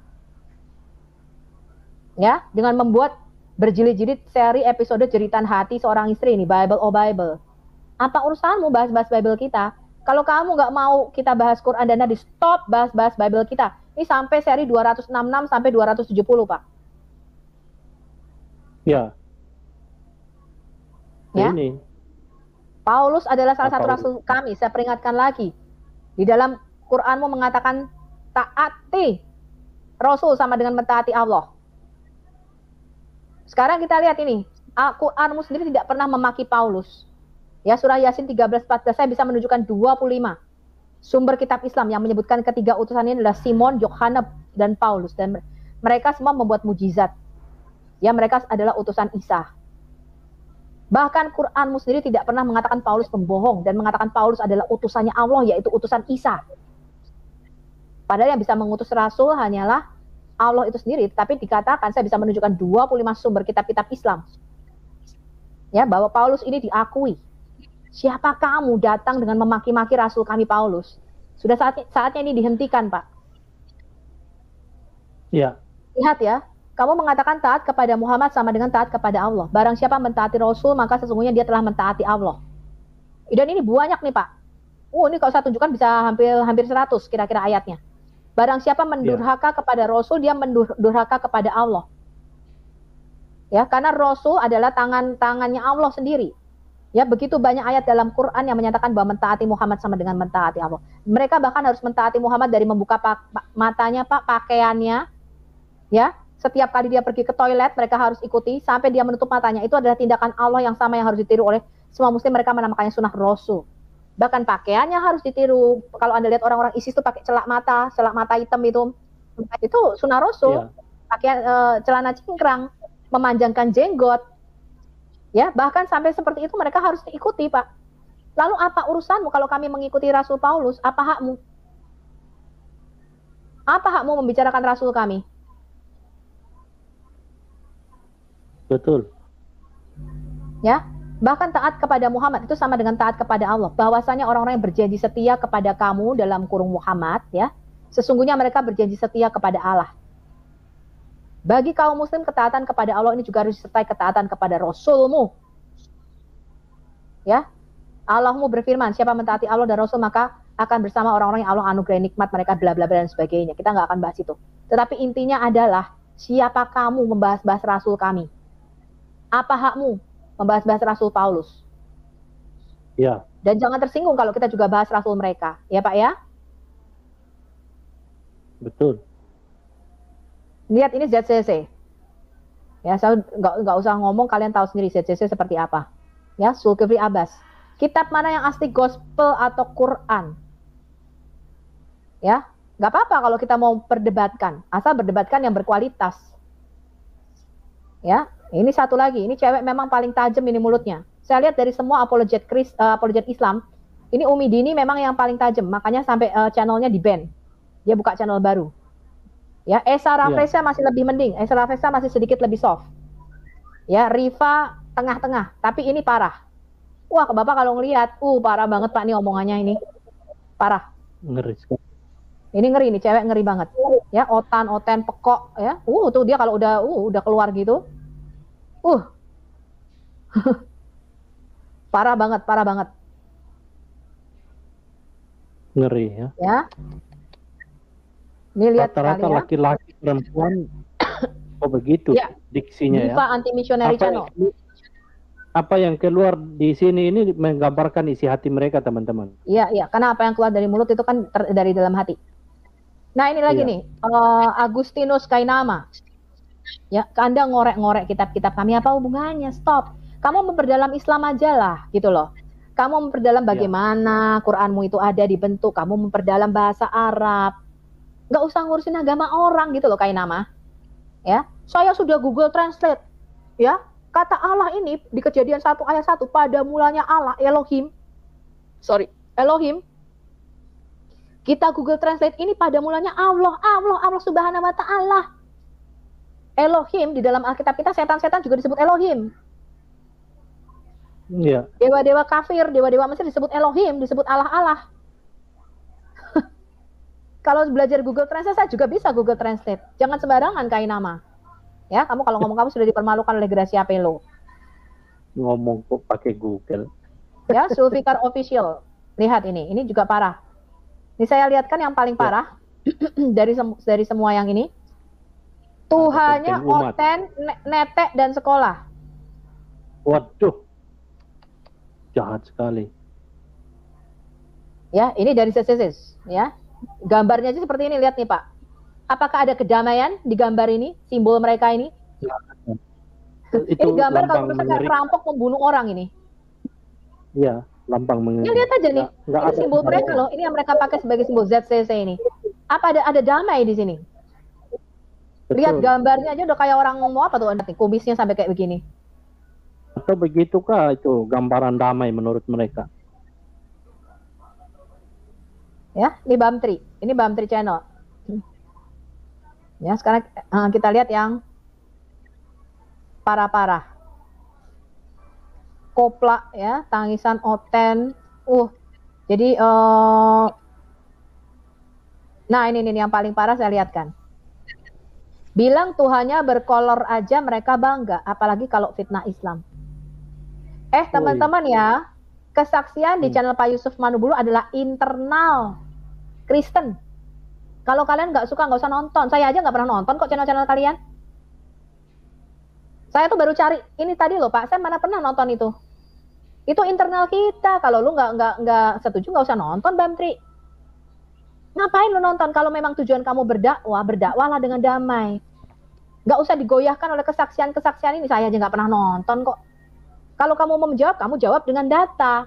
Ya, dengan membuat berjilid-jilid seri episode jeritan hati seorang istri ini, Bible oh Bible. Apa urusanmu bahas-bahas Bible kita? Kalau kamu nggak mau kita bahas Quran dan hadis, stop bahas-bahas Bible kita. Ini sampai seri 266 sampai 270, Pak. Ya. Ya. Ini. Paulus adalah salah satu Paulus. rasul kami. Saya peringatkan lagi. Di dalam Quranmu mengatakan taati Rasul sama dengan mentaati Allah. Sekarang kita lihat ini. Quranmu sendiri tidak pernah memaki Paulus. Ya, surah Yasin 13-14 saya bisa menunjukkan 25 sumber kitab Islam yang menyebutkan ketiga utusan ini adalah Simon, Yohanes, dan Paulus. Dan mereka semua membuat mujizat. Ya, mereka adalah utusan Isa. Bahkan Quranmu sendiri tidak pernah mengatakan Paulus pembohong dan mengatakan Paulus adalah utusannya Allah, yaitu utusan Isa. Padahal yang bisa mengutus rasul hanyalah Allah itu sendiri. Tapi dikatakan saya bisa menunjukkan 25 sumber kitab-kitab Islam. Ya, bahwa Paulus ini diakui. Siapa kamu datang dengan memaki-maki rasul kami Paulus? Sudah saatnya ini dihentikan, Pak. Ya. Lihat ya, kamu mengatakan taat kepada Muhammad sama dengan taat kepada Allah. Barang siapa mentaati Rasul, maka sesungguhnya dia telah mentaati Allah. Dan ini banyak nih, Pak. Ini kalau saya tunjukkan bisa hampir 100 kira-kira ayatnya. Barang siapa mendurhaka kepada Rasul, dia mendurhaka kepada Allah. Ya, karena Rasul adalah tangannya Allah sendiri. Ya, begitu banyak ayat dalam Quran yang menyatakan bahwa mentaati Muhammad sama dengan mentaati Allah. Mereka bahkan harus mentaati Muhammad dari membuka matanya, Pak, pakaiannya. Ya, setiap kali dia pergi ke toilet, mereka harus ikuti sampai dia menutup matanya. Itu adalah tindakan Allah yang sama yang harus ditiru oleh semua muslim. Mereka menamakannya sunnah Rasul. Bahkan pakaiannya harus ditiru. Kalau Anda lihat orang-orang ISIS itu pakai celak mata hitam itu sunnah Rasul. Pakaian celana cingkrang, memanjangkan jenggot. Ya, bahkan sampai seperti itu mereka harus diikuti, Pak. Lalu apa urusanmu kalau kami mengikuti Rasul Paulus? Apa hakmu? Apa hakmu membicarakan Rasul kami? Betul. Ya, bahkan taat kepada Muhammad itu sama dengan taat kepada Allah. Bahwasanya orang-orang yang berjanji setia kepada kamu dalam kurung Muhammad, ya, sesungguhnya mereka berjanji setia kepada Allah. Bagi kaum muslim, ketaatan kepada Allah ini juga harus disertai ketaatan kepada Rasulmu. Ya, Allahmu berfirman, siapa mentaati Allah dan Rasul maka akan bersama orang-orang yang Allah anugerahi nikmat mereka bla bla bla dan sebagainya. Kita nggak akan bahas itu. Tetapi intinya adalah siapa kamu membahas-bahas Rasul kami? Apa hakmu membahas-bahas Rasul Paulus? Ya. Dan jangan tersinggung kalau kita juga bahas Rasul mereka, ya Pak ya? Betul. Lihat ini ZCC. Ya, saya nggak usah ngomong, kalian tahu sendiri ZCC seperti apa. Ya, Zulkifli Abbas. Kitab mana yang asli gospel atau Quran? Ya, nggak apa-apa kalau kita mau perdebatkan, asal berdebatkan yang berkualitas. Ya, ini satu lagi, ini cewek memang paling tajam ini mulutnya. Saya lihat dari semua apologet Islam, ini Umi Dini memang yang paling tajam, makanya sampai channelnya di-ban. Dia buka channel baru. Ya, Esa Rafesa masih lebih mending. Esa Rafesa masih sedikit lebih soft. Ya, Rifa tengah-tengah, tapi ini parah. Wah, Bapak kalau ngelihat, parah banget Pak nih omongannya ini. Parah. Ngeri sekali. Ini ngeri nih, cewek ngeri banget. Ya, otan, pekok ya. Tuh dia kalau udah keluar gitu. Parah banget, parah banget. Ngeri ya. Ya. Ini lihat Rata-rata sekali ya. laki-laki perempuan begitu Ya. diksinya ya. Diva Anti Missionary Channel. Apa yang keluar di sini ini menggambarkan isi hati mereka, teman-teman. Iya. Karena apa yang keluar dari mulut itu kan dari dalam hati. Nah, ini lagi nih, Agustinus Kainama. Ya, Anda ngorek-ngorek kitab-kitab kami, apa hubungannya? Stop. Kamu memperdalam Islam aja lah, gitu loh. Kamu memperdalam bagaimana Quranmu itu ada dibentuk. Kamu memperdalam bahasa Arab. Nggak usah ngurusin agama orang, gitu loh, Kainama. Ya, saya sudah Google Translate. Ya, kata Allah ini di Kejadian 1 ayat 1, pada mulanya Allah, Elohim. Kita Google Translate ini pada mulanya Allah Subhanahu wa Ta'ala. Elohim di dalam Alkitab kita, setan-setan juga disebut Elohim. Iya. Dewa-dewa kafir, dewa-dewa Mesir disebut Elohim, disebut Allah. Kalau belajar Google Translate, saya juga bisa Google Translate. Jangan sembarangan Kainama. Ya, kamu kalau ngomong kamu sudah dipermalukan oleh Gracia Pelo. Ngomong kok pakai Google. Ya, Zulfikar Official. Lihat ini juga parah. Ini saya lihatkan yang paling parah dari semua yang ini. Tuhannya Oten, Netek, dan sekolah. Waduh, jahat sekali. Ya, ini dari sesesis. Ya, gambarnya aja seperti ini. Lihat nih Pak. Apakah ada kedamaian di gambar ini? Simbol mereka ini? Itu ini gambar kalau lambang misalnya perampok membunuh orang ini. Iya, lambang mengeri. Ya, lihat aja nih. Ini simbol mereka loh. Ini yang mereka pakai sebagai simbol ZCC ini. Apa ada damai di sini? Lihat gambarnya aja udah kayak orang ngomong apa tuh, kumisnya sampai kayak begini. Atau begitukah itu gambaran damai menurut mereka? Ya, ini Bamtri. Ini Bamtri Channel. Ya, sekarang kita lihat yang parah-parah. Koplak ya, tangisan Oten. Jadi nah ini yang paling parah saya lihatkan. Bilang Tuhannya berkolor aja mereka bangga, apalagi kalau fitnah Islam. Teman-teman ya, kesaksian di channel Pak Yusuf Manubulu adalah internal Kristen. Kalau kalian nggak suka, nggak usah nonton. Saya aja nggak pernah nonton kok channel-channel kalian. Saya tuh baru cari ini tadi loh Pak, saya mana pernah nonton itu. Itu internal kita. Kalau lu nggak setuju, nggak usah nonton Bamtri. Ngapain lu nonton? Kalau memang tujuan kamu berdakwahlah dengan damai. Nggak usah digoyahkan oleh kesaksian-kesaksian ini. Saya aja nggak pernah nonton kok. Kalau kamu mau menjawab, kamu jawab dengan data.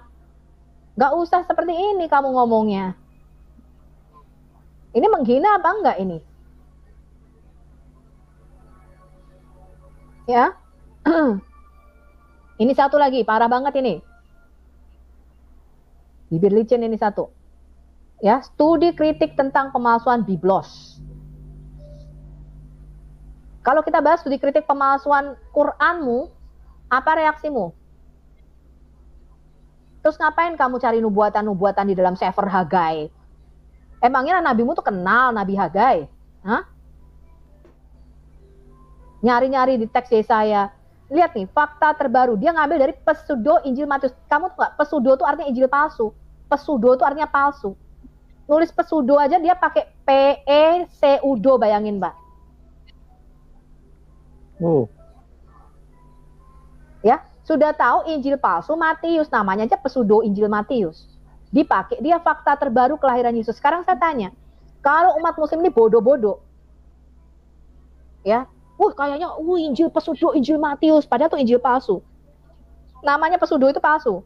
Nggak usah seperti ini kamu ngomongnya. Ini menghina apa enggak ini? Ya. Ini satu lagi, parah banget ini. Bibir licin ini satu. Ya, studi kritik tentang pemalsuan biblos. Kalau kita bahas studi kritik pemalsuan Quranmu, apa reaksimu? Terus ngapain kamu cari nubuatan-nubuatan di dalam Sefer Hagai? Emangnya nabimu tuh kenal Nabi Hagai? Hah? Nyari-nyari di teks Yesaya. Lihat nih, fakta terbaru. Dia ngambil dari Pseudo Injil Matius. Kamu tuh nggak? Pseudo tuh artinya Injil palsu. Pseudo tuh artinya palsu. Nulis pseudo aja dia pakai pseudo, bayangin Mbak. Ya, sudah tahu Injil palsu Matius, namanya aja pseudo Injil Matius. Dipakai dia fakta terbaru kelahiran Yesus. Sekarang saya tanya, kalau umat muslim ini bodoh-bodoh, ya, kayaknya Injil pseudo Injil Matius, padahal itu Injil palsu. Namanya pseudo itu palsu.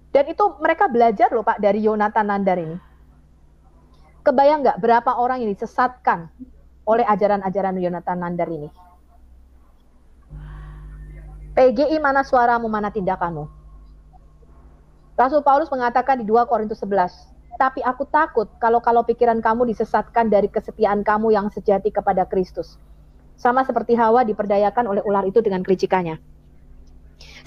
Dan itu mereka belajar loh Pak dari Yonatan Nandar ini. Kebayang nggak berapa orang yang disesatkan oleh ajaran-ajaran Yonatan Nandar ini? PGI, mana suaramu, mana tindakanmu? Rasul Paulus mengatakan di 2 Korintus 11, tapi aku takut kalau pikiran kamu disesatkan dari kesetiaan kamu yang sejati kepada Kristus. Sama seperti Hawa diperdayakan oleh ular itu dengan kelicikannya.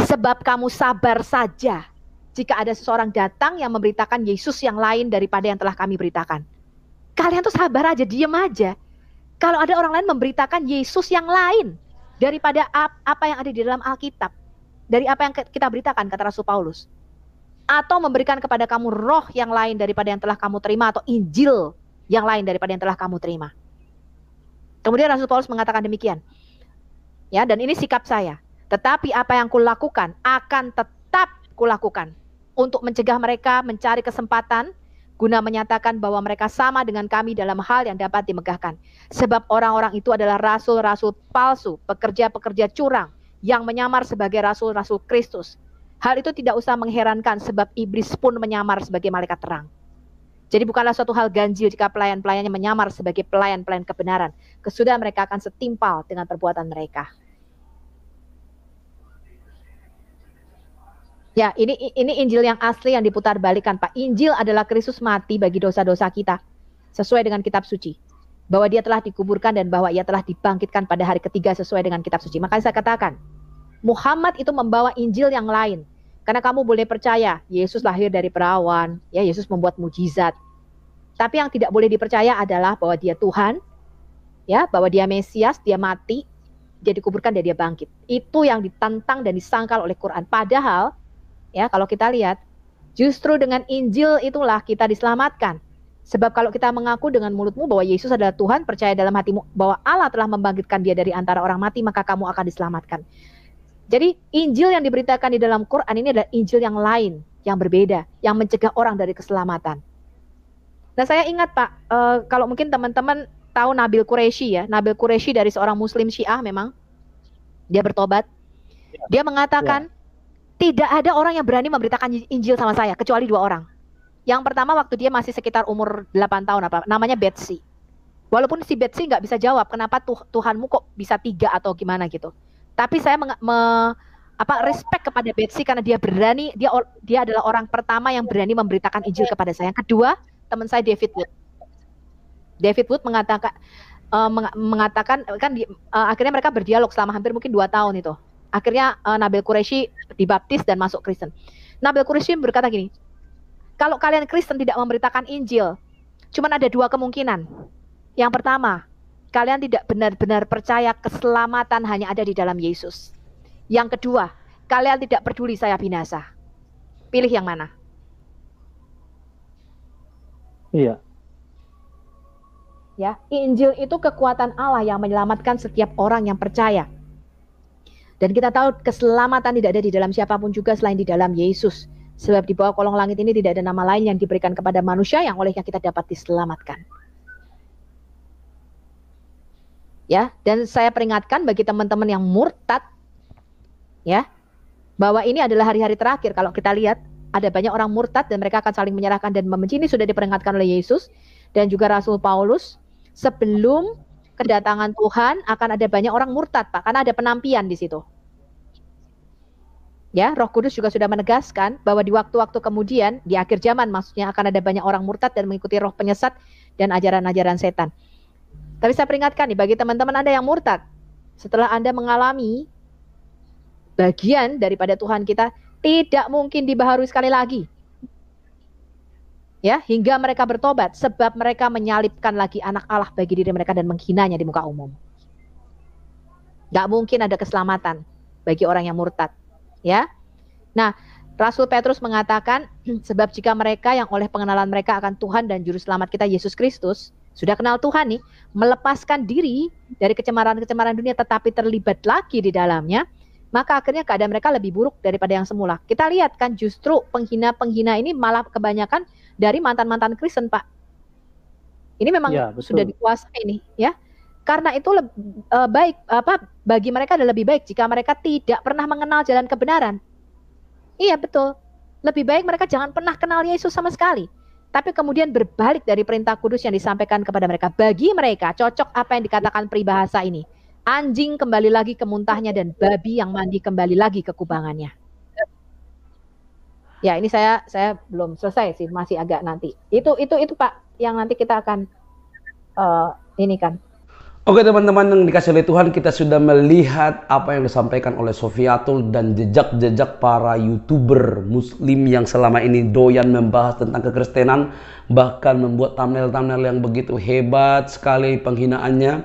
Sebab kamu sabar saja jika ada seseorang datang yang memberitakan Yesus yang lain daripada yang telah kami beritakan. Kalian tuh sabar aja, diem aja. Kalau ada orang lain memberitakan Yesus yang lain daripada apa yang ada di dalam Alkitab, dari apa yang kita beritakan, kata Rasul Paulus, atau memberikan kepada kamu roh yang lain daripada yang telah kamu terima, atau Injil yang lain daripada yang telah kamu terima. Kemudian Rasul Paulus mengatakan demikian. Ya, dan ini sikap saya. Tetapi apa yang kulakukan akan tetap kulakukan untuk mencegah mereka mencari kesempatan guna menyatakan bahwa mereka sama dengan kami dalam hal yang dapat dimegahkan. Sebab orang-orang itu adalah rasul-rasul palsu, pekerja-pekerja curang yang menyamar sebagai rasul-rasul Kristus. Hal itu tidak usah mengherankan sebab iblis pun menyamar sebagai malaikat terang. Jadi bukanlah suatu hal ganjil jika pelayan-pelayannya menyamar sebagai pelayan-pelayan kebenaran. Kesudahan mereka akan setimpal dengan perbuatan mereka. Ya, ini Injil yang asli yang diputar balikan, Pak. Injil adalah Kristus mati bagi dosa-dosa kita, sesuai dengan kitab suci. Bahwa dia telah dikuburkan dan bahwa ia telah dibangkitkan pada hari ketiga sesuai dengan kitab suci. Makanya saya katakan, Muhammad itu membawa Injil yang lain. Karena kamu boleh percaya, Yesus lahir dari perawan, ya, Yesus membuat mujizat. Tapi yang tidak boleh dipercaya adalah bahwa dia Tuhan, ya, bahwa dia Mesias, dia mati, dia dikuburkan dan dia bangkit. Itu yang ditantang dan disangkal oleh Quran. Padahal, ya, kalau kita lihat, justru dengan Injil itulah kita diselamatkan. Sebab kalau kita mengaku dengan mulutmu bahwa Yesus adalah Tuhan, percaya dalam hatimu bahwa Allah telah membangkitkan dia dari antara orang mati, maka kamu akan diselamatkan. Jadi Injil yang diberitakan di dalam Quran ini adalah Injil yang lain, yang berbeda, yang mencegah orang dari keselamatan. Nah, saya ingat, Pak, kalau mungkin teman-teman tahu Nabil Qureshi, ya, Nabil Qureshi dari seorang Muslim Syiah, memang dia bertobat. Dia mengatakan, tidak ada orang yang berani memberitakan Injil sama saya, kecuali 2 orang. Yang pertama waktu dia masih sekitar umur 8 tahun, namanya Betsy. Walaupun si Betsy nggak bisa jawab, kenapa Tuhanmu kok bisa 3 atau gimana gitu. Tapi saya respect kepada Betsy karena dia berani, dia adalah orang pertama yang berani memberitakan Injil kepada saya. Yang kedua, teman saya David Wood. David Wood mengatakan kan akhirnya mereka berdialog selama hampir mungkin 2 tahun itu. Akhirnya Nabil Qureshi dibaptis dan masuk Kristen. Nabil Qureshi berkata gini, kalau kalian Kristen tidak memberitakan Injil, cuma ada 2 kemungkinan. Yang pertama, kalian tidak benar-benar percaya keselamatan hanya ada di dalam Yesus. Yang kedua, kalian tidak peduli saya binasa. Pilih yang mana? Iya. Ya, Injil itu kekuatan Allah yang menyelamatkan setiap orang yang percaya. Dan kita tahu keselamatan tidak ada di dalam siapapun juga selain di dalam Yesus. Sebab di bawah kolong langit ini tidak ada nama lain yang diberikan kepada manusia yang olehnya kita dapat diselamatkan. Ya, dan saya peringatkan bagi teman-teman yang murtad, ya, bahwa ini adalah hari-hari terakhir. Kalau kita lihat, ada banyak orang murtad dan mereka akan saling menyerahkan dan membenci. Ini sudah diperingatkan oleh Yesus dan juga Rasul Paulus. Sebelum kedatangan Tuhan akan ada banyak orang murtad, Pak, karena ada penampian di situ. Ya, Roh Kudus juga sudah menegaskan bahwa di waktu-waktu kemudian, di akhir zaman maksudnya akan ada banyak orang murtad dan mengikuti roh penyesat dan ajaran-ajaran setan. Tapi saya peringatkan nih, bagi teman-teman Anda yang murtad, setelah Anda mengalami bagian daripada Tuhan kita, tidak mungkin dibaharui sekali lagi. Ya, hingga mereka bertobat, sebab mereka menyalibkan lagi anak Allah bagi diri mereka dan menghinanya di muka umum. Gak mungkin ada keselamatan bagi orang yang murtad. Ya, nah, Rasul Petrus mengatakan, sebab jika mereka yang oleh pengenalan mereka akan Tuhan dan Juru Selamat kita Yesus Kristus, sudah kenal Tuhan nih, melepaskan diri dari kecemaran-kecemaran dunia tetapi terlibat lagi di dalamnya, maka akhirnya keadaan mereka lebih buruk daripada yang semula. Kita lihat kan justru penghina-penghina ini malah kebanyakan dari mantan-mantan Kristen, Pak. Ini memang ya, sudah dikuasai nih, ya. Karena itu bagi mereka adalah lebih baik jika mereka tidak pernah mengenal jalan kebenaran. Iya, betul. Lebih baik mereka jangan pernah kenal Yesus sama sekali. Tapi kemudian berbalik dari perintah kudus yang disampaikan kepada mereka. Bagi mereka cocok apa yang dikatakan peribahasa ini. Anjing kembali lagi ke muntahnya dan babi yang mandi kembali lagi ke kubangannya. Ya, ini saya belum selesai sih, masih agak nanti. Itu Pak yang nanti kita akan ini kan. Oke teman-teman yang dikasih oleh Tuhan, kita sudah melihat apa yang disampaikan oleh Sofiatul dan jejak-jejak para YouTuber Muslim yang selama ini doyan membahas tentang kekristenan, bahkan membuat thumbnail-thumbnail yang begitu hebat sekali penghinaannya.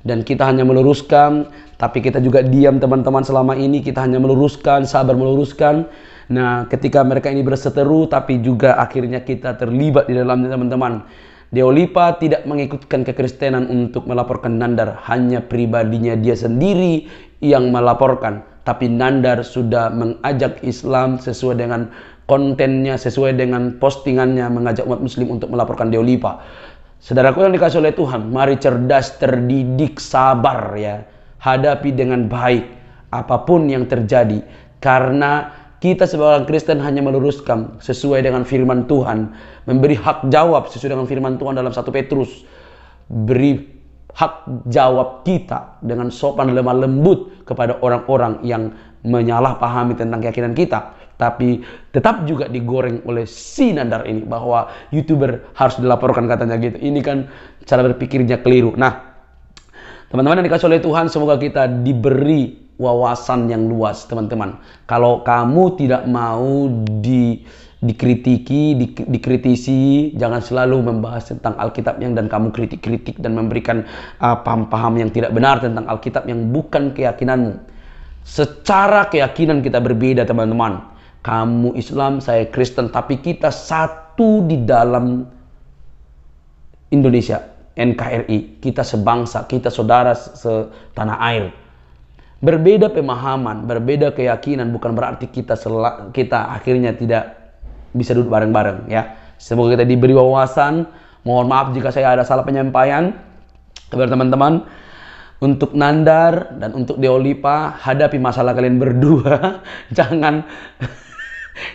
Dan kita hanya meluruskan, tapi kita juga diam teman-teman selama ini, kita hanya meluruskan, sabar meluruskan. Nah, ketika mereka ini berseteru, tapi juga akhirnya kita terlibat di dalamnya teman-teman. Deolipa tidak mengikutkan kekristenan untuk melaporkan Nandar, hanya pribadinya dia sendiri yang melaporkan. Tapi Nandar sudah mengajak Islam sesuai dengan kontennya, sesuai dengan postingannya, mengajak umat muslim untuk melaporkan Deolipa. Saudaraku yang dikasih oleh Tuhan, mari cerdas, terdidik, sabar ya. Hadapi dengan baik apapun yang terjadi, karena kita sebagai orang Kristen hanya meluruskan sesuai dengan firman Tuhan, memberi hak jawab sesuai dengan firman Tuhan dalam 1 Petrus. Beri hak jawab kita dengan sopan dan lemah lembut kepada orang-orang yang menyalahpahami tentang keyakinan kita. Tapi tetap juga digoreng oleh si Nandar ini bahwa YouTuber harus dilaporkan katanya gitu. Ini kan cara berpikirnya keliru. Nah, teman-teman yang dikasih oleh Tuhan, semoga kita diberi wawasan yang luas teman-teman. Kalau kamu tidak mau dikritisi, jangan selalu membahas tentang Alkitab yang dan kamu kritik-kritik dan memberikan paham-paham yang tidak benar tentang Alkitab yang bukan keyakinanmu. Secara keyakinan kita berbeda teman-teman. Kamu Islam, saya Kristen, tapi kita satu di dalam Indonesia, NKRI. Kita sebangsa, kita saudara setanah air. Berbeda pemahaman, berbeda keyakinan bukan berarti kita akhirnya tidak bisa duduk bareng-bareng ya. Semoga kita diberi wawasan. Mohon maaf jika saya ada salah penyampaian kepada teman-teman. Untuk Nandar dan untuk Deolipa, hadapi masalah kalian berdua.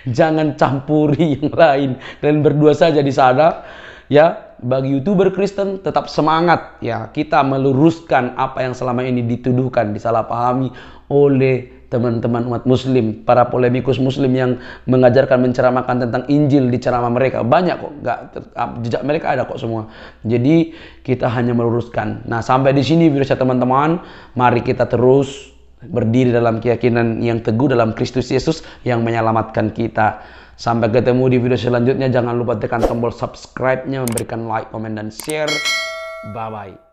Jangan campuri yang lain. Kalian berdua saja di sana ya. Bagi YouTuber Kristen tetap semangat ya, kita meluruskan apa yang selama ini dituduhkan, disalahpahami oleh teman-teman umat muslim, para polemikus muslim yang mengajarkan, menceramahkan tentang Injil di ceramah mereka. Banyak kok, jejak mereka ada kok semua. Jadi kita hanya meluruskan. Nah, sampai di sini video saya teman-teman, mari kita terus berdiri dalam keyakinan yang teguh dalam Kristus Yesus yang menyelamatkan kita. Sampai ketemu di video selanjutnya. Jangan lupa tekan tombol subscribe-nya, memberikan like, komen, dan share. Bye-bye.